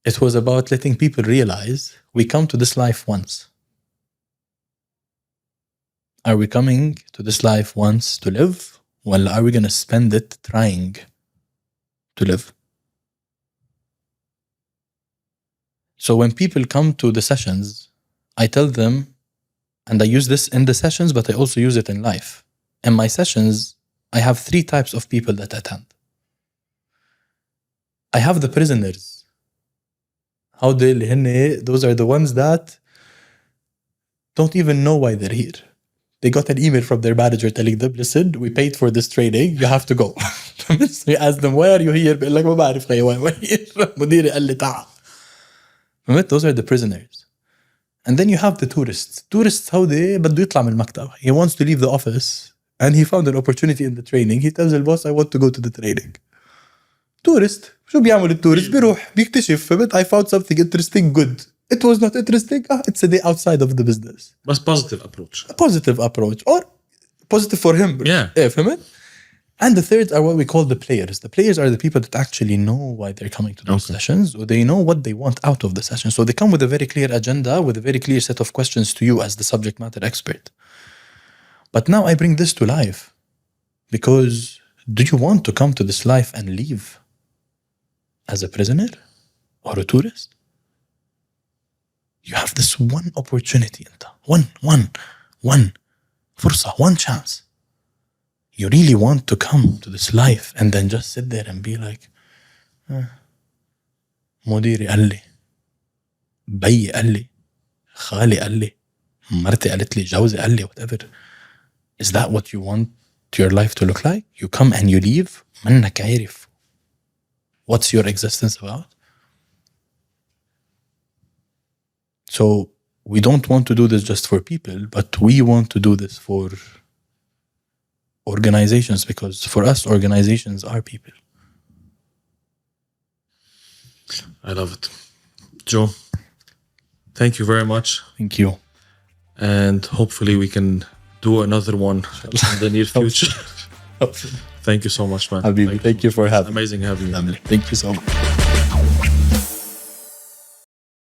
it was about letting people realize we come to this life once. Are we coming to this life once to live? Or are we going to spend it trying to live? So when people come to the sessions, I tell them, and I use this in the sessions, but I also use it in life. In my sessions, I have 3 types of people that attend. I have the prisoners. Those are the ones that don't even know why they're here. They got an email from their manager telling them, listen, we paid for this training, you have to go. So you ask them, why are you here? بيقول لك ما بعرف why مديري قال لي تعال. Those are the prisoners. And then you have the tourists. Tourists هودي بده يطلع من المكتب. He wants to leave the office and he found an opportunity in the training. He tells the boss, I want to go to the training. Tourist. شو بيعمل التورست؟ بيروح بيكتشف. I found something interesting, good. It was not interesting. It's a day outside of the business. But positive approach. A positive approach. Or positive for him. Yeah. فهمت? And the third are what we call the players. The players are the people that actually know why they're coming to those sessions, or they know what they want out of the session. So they come with a very clear agenda, with a very clear set of questions to you as the subject matter expert. But now I bring this to life. Because do you want to come to this life and leave as a prisoner or a tourist? You have this one opportunity. One فرصة, one chance. You really want to come to this life and then just sit there and be like, مديري قال لي, بي قال لي, خالي قال لي, مرتي قالت لي, جوزي قال لي, whatever. Is that what you want your life to look like? You come and you leave, منك عارف what's your existence about? So we don't want to do this just for people, but we want to do this for organizations, because for us, organizations are people. I love it. Joe, thank you very much. Thank you. And hopefully we can do another one in the near future. Thank you so much, man. Habibi, thank you for having me. Amazing having you. Thank you so much.